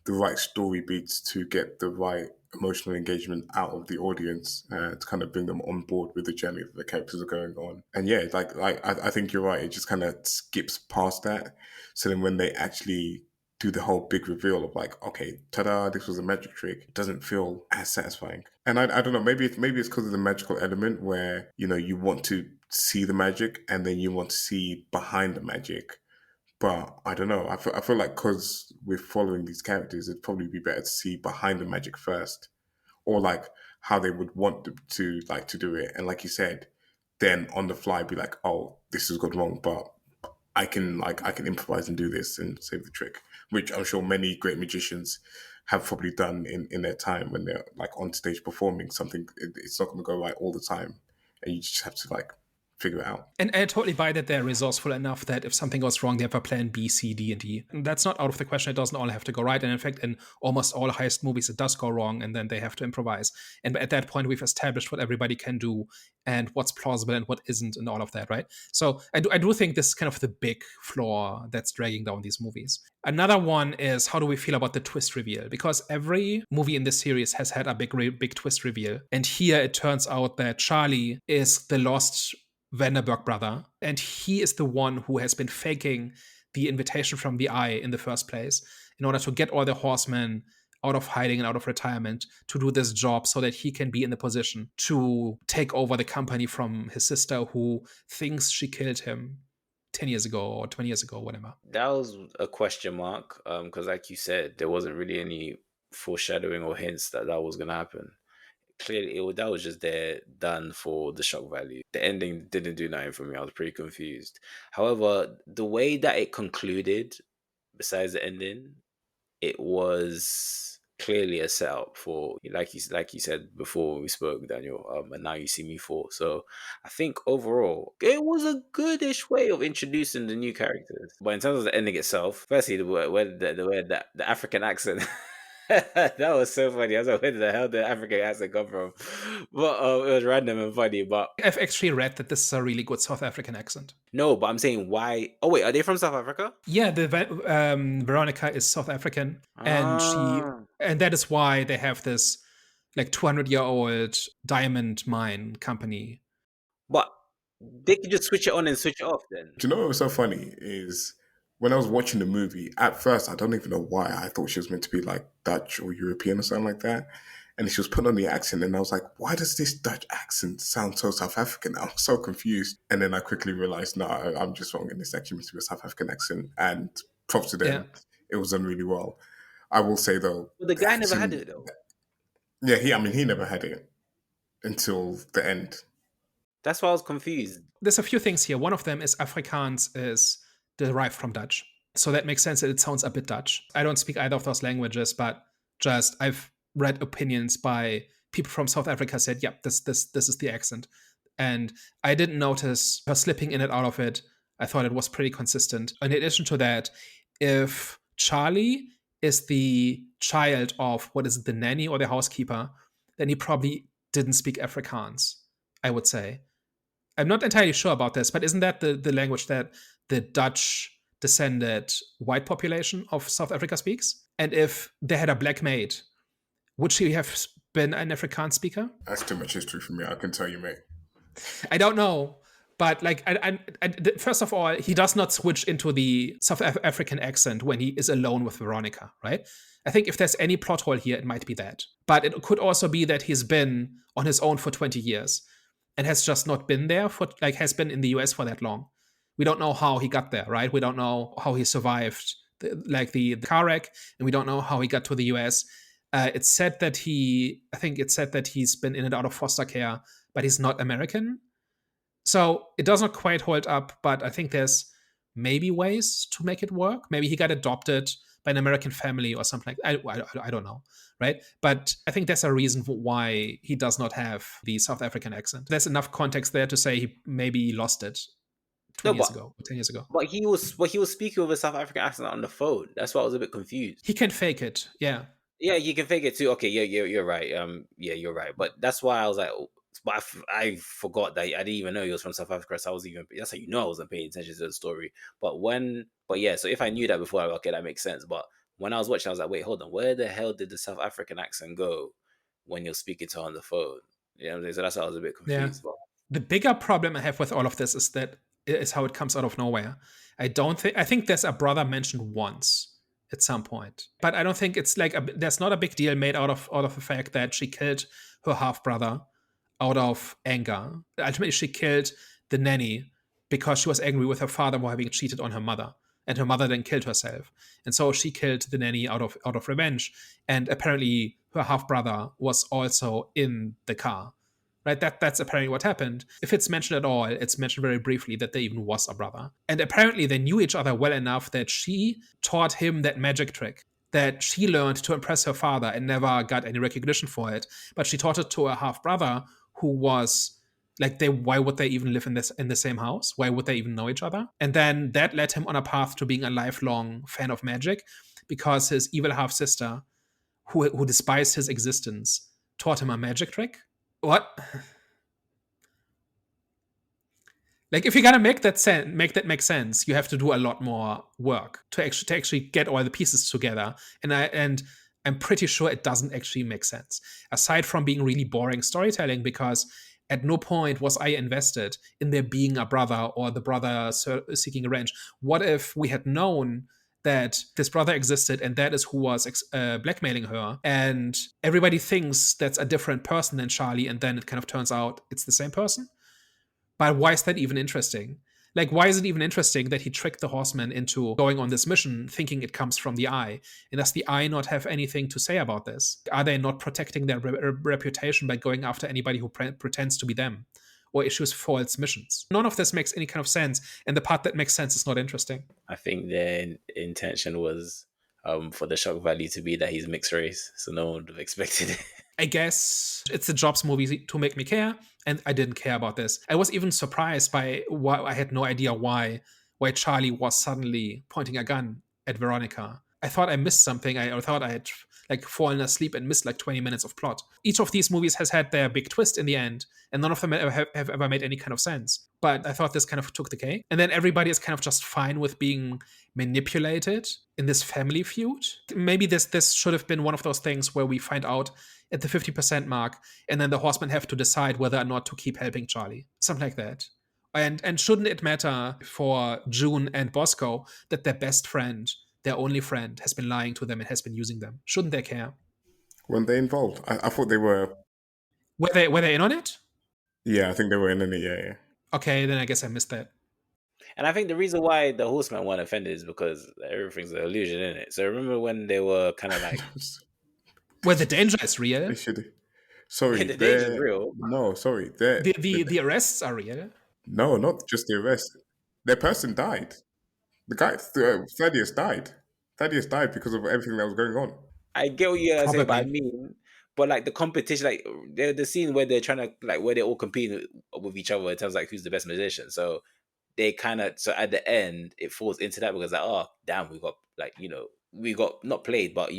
the right story beats to get the right emotional engagement out of the audience to kind of bring them on board with the journey that the characters are going on. And yeah, I think you're right. It just kind of skips past that. So then when they actually do the whole big reveal of like, okay, ta-da, this was a magic trick, it doesn't feel as satisfying. And I don't know, maybe it's because of the magical element where, you want to see the magic and then you want to see behind the magic. But I don't know, I feel like because we're following these characters, it'd probably be better to see behind the magic first, or like how they would want to do it. And like you said, then on the fly be like, oh, this has gone wrong, but I can improvise and do this and save the trick, which I'm sure many great magicians have probably done in their time when they're like on stage performing something. It's not going to go right all the time, and you just have to like figure it out. And I totally buy that they're resourceful enough that if something goes wrong, they have a plan B, C, D, and D. And that's not out of the question. It doesn't all have to go right. And in fact, in almost all heist movies, it does go wrong, and then they have to improvise. And at that point, we've established what everybody can do and what's plausible and what isn't and all of that, right? So I do think this is kind of the big flaw that's dragging down these movies. Another one is, how do we feel about the twist reveal? Because every movie in this series has had a big twist reveal. And here it turns out that Charlie is the lost Vanderberg brother, and he is the one who has been faking the invitation from the Eye in the first place in order to get all the Horsemen out of hiding and out of retirement to do this job so that he can be in the position to take over the company from his sister, who thinks she killed him 10 years ago or 20 years ago, whatever. That was a question mark, because like you said, there wasn't really any foreshadowing or hints that was going to happen. Clearly, that was just there done for the shock value. The ending didn't do nothing for me. I was pretty confused. However, the way that it concluded, besides the ending, it was clearly a setup for, like you said before we spoke, Daniel. And Now You See Me Fall. So I think overall it was a goodish way of introducing the new characters. But in terms of the ending itself, firstly, the African accent. That was so funny. I was like, where the hell did the African accent come from? But it was random and funny. But I've actually read that this is a really good South African accent. no, but I'm saying why? Oh wait, are they from South Africa? Yeah, Veronica is South African, and that is why they have this like 200-year-old diamond mine company. But they could just switch it on and switch it off then. Do you know what was so funny is when I was watching the movie, at first, I don't even know why, I thought she was meant to be like Dutch or European or something like that. And she was putting on the accent, and I was like, why does this Dutch accent sound so South African? I was so confused. And then I quickly realized, no, I'm just wrong, and it's actually meant to be a South African accent. And props to them. Yeah. It was done really well. I will say, though... But the guy never had it, though. Yeah, he never had it until the end. That's why I was confused. There's a few things here. One of them is Afrikaans is derived from Dutch. So that makes sense that it sounds a bit Dutch. I don't speak either of those languages, but just I've read opinions by people from South Africa said, yep, this is the accent. And I didn't notice her slipping in and out of it. I thought it was pretty consistent. In addition to that, if Charlie is the child of, what is it, the nanny or the housekeeper, then he probably didn't speak Afrikaans, I would say. I'm not entirely sure about this, but isn't that the language that the Dutch descended white population of South Africa speaks? And if they had a black maid, would she have been an Afrikaans speaker? That's too much history for me, I can tell you, mate. I don't know. But like, first of all, he does not switch into the South African accent when he is alone with Veronica, right? I think if there's any plot hole here, it might be that. But it could also be that he's been on his own for 20 years and has just not been there has been in the US for that long. We don't know how he got there, right? We don't know how he survived the car wreck, and we don't know how he got to the US. It's said that he's been in and out of foster care, but he's not American. So it does not quite hold up, but I think there's maybe ways to make it work. Maybe he got adopted by an American family or something like that. I don't know, right? But I think there's a reason for why he does not have the South African accent. There's enough context there to say he maybe lost it 10 years ago. But he was speaking with a South African accent on the phone. That's why I was a bit confused. He can fake it, yeah. Yeah, you can fake it too. Okay, yeah, you're right. You're right. But that's why I was like, but I forgot that I didn't even know he was from South Africa. So that's how you know I wasn't paying attention to the story. So if I knew that before, okay, that makes sense. But when I was watching, I was like, wait, hold on, where the hell did the South African accent go when you're speaking to her on the phone? You know what I'm saying? So that's why I was a bit confused. Yeah. The bigger problem I have with all of this is how it comes out of nowhere. I think there's a brother mentioned once at some point, but I don't think it's like there's not a big deal made out of the fact that she killed her half brother out of anger. Ultimately, she killed the nanny because she was angry with her father for having cheated on her mother, and her mother then killed herself. And so she killed the nanny out of revenge. And apparently, her half brother was also in the car. Right? That's apparently what happened. If it's mentioned at all, it's mentioned very briefly that there even was a brother. And apparently, they knew each other well enough that she taught him that magic trick that she learned to impress her father and never got any recognition for it. But she taught it to her half brother, who was like, why would they even live in the same house? Why would they even know each other? And then that led him on a path to being a lifelong fan of magic, because his evil half sister, who despised his existence, taught him a magic trick. What? Like, if you're gonna make that make sense, you have to do a lot more work to actually get all the pieces together. And I'm pretty sure it doesn't actually make sense, aside from being really boring storytelling, because at no point was I invested in there being a brother or the brother seeking revenge. What if we had known that this brother existed and that is who was blackmailing her, and everybody thinks that's a different person than Charlie, and then it kind of turns out it's the same person? But why is that even interesting? Like, why is it even interesting that he tricked the Horsemen into going on this mission thinking it comes from the Eye? And does the Eye not have anything to say about this? Are they not protecting their reputation by going after anybody who pretends to be them or issues false missions? None of this makes any kind of sense. And the part that makes sense is not interesting. I think their intention was for the shock value to be that he's mixed race, so no one would have expected it. I guess it's the Jobs movie to make me care, and I didn't care about this. I was even surprised by why I had no idea why Charlie was suddenly pointing a gun at Veronica. I thought I missed something. I thought I had like fallen asleep and missed like 20 minutes of plot. Each of these movies has had their big twist in the end, and none of them have ever made any kind of sense. But I thought this kind of took the cake. And then everybody is kind of just fine with being manipulated in this family feud. Maybe this should have been one of those things where we find out at the 50% mark, and then the Horsemen have to decide whether or not to keep helping Charlie. Something like that. And shouldn't it matter for June and Bosco that their best friend, their only friend, has been lying to them and has been using them? Shouldn't they care? Weren't they involved? I thought they were. Were they in on it? Yeah, I think they were in it. Yeah. Okay, then I guess I missed that. And I think the reason why the Horsemen weren't offended is because everything's an illusion, isn't it? So remember when they were kind of like, Well, the danger is real. They should. Sorry, the danger's real. No, sorry. The arrests are real. No, not just the arrest. Their person died. The guy, Thaddeus died. Thaddeus died because of everything that was going on. I get what you're saying, but I Probably. mean, but like the competition, like the scene where they're trying to, like, where they're all competing with each other in terms of like who's the best musician. So they kind of, so at the end, it falls into that because like, oh, damn, we got like, we got not played, but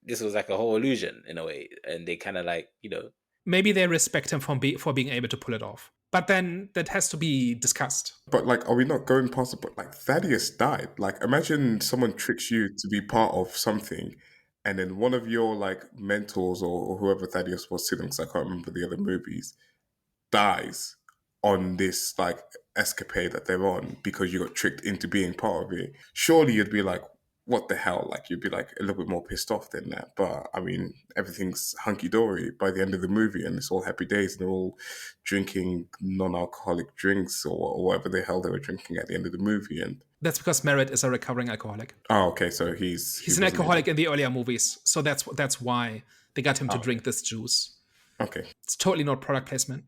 this was like a whole illusion in a way. And they kind of like, Maybe they respect him for being able to pull it off. But then that has to be discussed. But like, are we not going past it? But like, Thaddeus died. Like, imagine someone tricks you to be part of something, and then one of your like mentors or whoever Thaddeus was sitting, because I can't remember the other movies, dies on this like escapade that they're on because you got tricked into being part of it. Surely you'd be like, what the hell? Like, you'd be like a little bit more pissed off than that. But I mean, everything's hunky dory by the end of the movie, and it's all happy days, and they're all drinking non-alcoholic drinks or whatever the hell they were drinking at the end of the movie. And That's because Merritt is a recovering alcoholic. oh, okay, so he He's an wasn't alcoholic in the earlier movies, so that's why they got him to drink this juice. Okay. It's totally not product placement.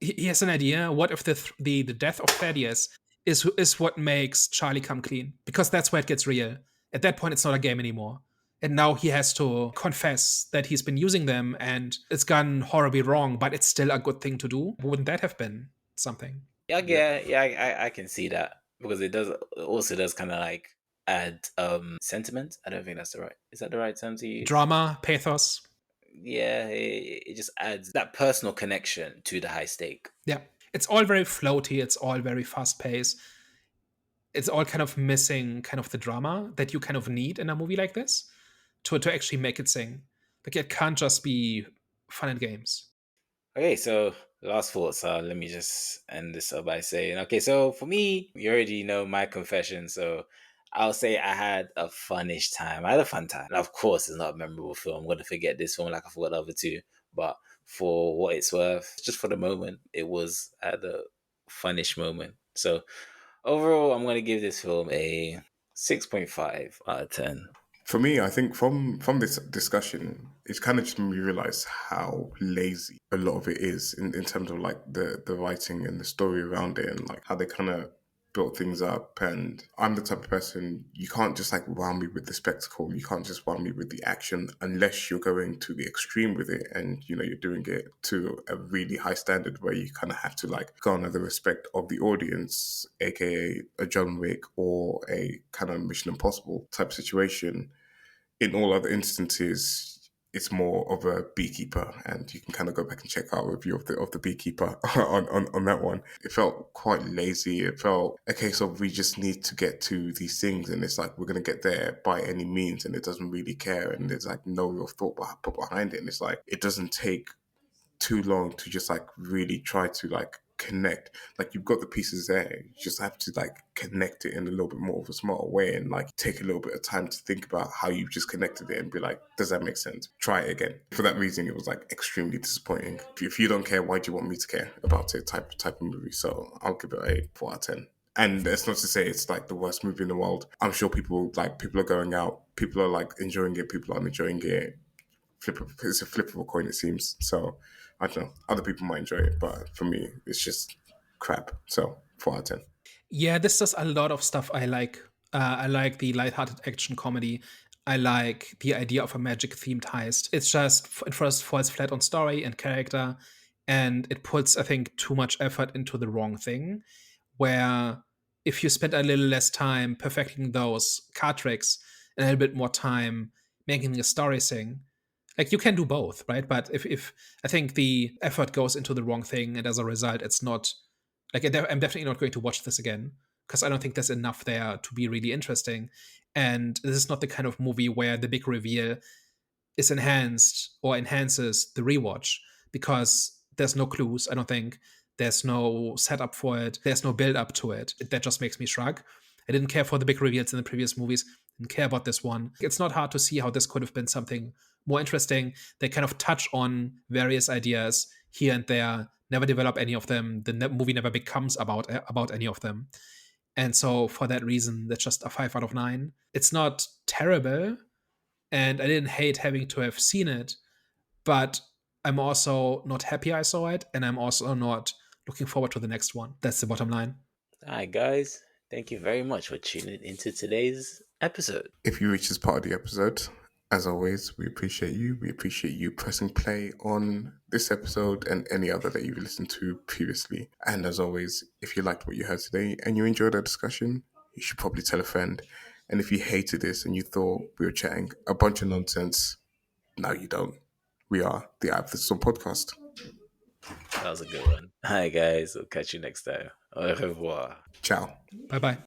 He has an idea. What if the death of Thaddeus is what makes Charlie come clean? Because that's where it gets real. At that point, it's not a game anymore. And now he has to confess that he's been using them and it's gone horribly wrong, but it's still a good thing to do. Wouldn't that have been something? Yeah, I can see that because it also does kind of like add sentiment. I don't think that's is that the right term to use? Drama, pathos. Yeah, it just adds that personal connection to the high stake. Yeah. It's all very floaty. It's all very fast paced. It's all kind of missing kind of the drama that you kind of need in a movie like this to actually make it sing. Like, it can't just be fun and games. Okay, so last thoughts. Let me just end this up by saying, okay, so for me, you already know my confession, so I'll say I had a funnish time. I had a fun time. And of course, it's not a memorable film. I'm going to forget this film like I forgot the other two. But for what it's worth, just for the moment, I had a funnish moment. So overall, I'm going to give this film a 6.5 out of 10. For me, I think from this discussion, it's kind of just made me realize how lazy a lot of it is in terms of like the writing and the story around it, and like how they kind of built things up. And I'm the type of person, you can't just like wow me with the spectacle, you can't just wow me with the action unless you're going to the extreme with it, and you're doing it to a really high standard where you kind of have to like garner the respect of the audience, aka a John Wick or a kind of Mission Impossible type situation. In all other instances, it's more of a beekeeper, and you can kind of go back and check out a review of the beekeeper on that one. It felt quite lazy. It felt a case of we just need to get to these things, and it's like we're gonna get there by any means, and it doesn't really care, and there's like no real thought put behind it, and it's like it doesn't take too long to just like really try to like connect. Like, you've got the pieces there. You just have to like connect it in a little bit more of a smarter way, and like take a little bit of time to think about how you've just connected it and be like, does that make sense? Try it again. For that reason, it was like extremely disappointing. If you don't care, why do you want me to care about it? Type of movie. So I'll give it a 4 out of 10. And that's not to say it's like the worst movie in the world. I'm sure people are going out, people are like enjoying it, people aren't enjoying it. It's a flip of a coin, it seems. So I don't know. Other people might enjoy it, but for me, it's just crap. So 4 out of 10. Yeah, this does a lot of stuff I like. I like the lighthearted action comedy. I like the idea of a magic themed heist. It's just, it first falls flat on story and character, and it puts, I think, too much effort into the wrong thing. Where if you spend a little less time perfecting those card tricks and a little bit more time making the story sing, like, you can do both, right? But if I think the effort goes into the wrong thing, and as a result, it's not like, I'm definitely not going to watch this again because I don't think there's enough there to be really interesting. And this is not the kind of movie where the big reveal is enhanced or enhances the rewatch, because there's no clues. I don't think there's no setup for it. There's no build up to it. That just makes me shrug. I didn't care for the big reveals in the previous movies. Didn't care about this one. It's not hard to see how this could have been something more interesting. They kind of touch on various ideas here and there, never develop any of them. The movie never becomes about any of them. And so for that reason, that's just a 5 out of 9. It's not terrible, and I didn't hate having to have seen it, but I'm also not happy I saw it, and I'm also not looking forward to the next one. That's the bottom line. All right, guys. Thank you very much for tuning into today's episode. If you reach this part of the episode, as always, we appreciate you. We appreciate you pressing play on this episode and any other that you've listened to previously. And as always, if you liked what you heard today and you enjoyed our discussion, you should probably tell a friend. And if you hated this and you thought we were chatting a bunch of nonsense, no, you don't. We are the App That's On podcast. That was a good one. Hi, guys. We'll catch you next time. Au revoir. Ciao. Bye bye.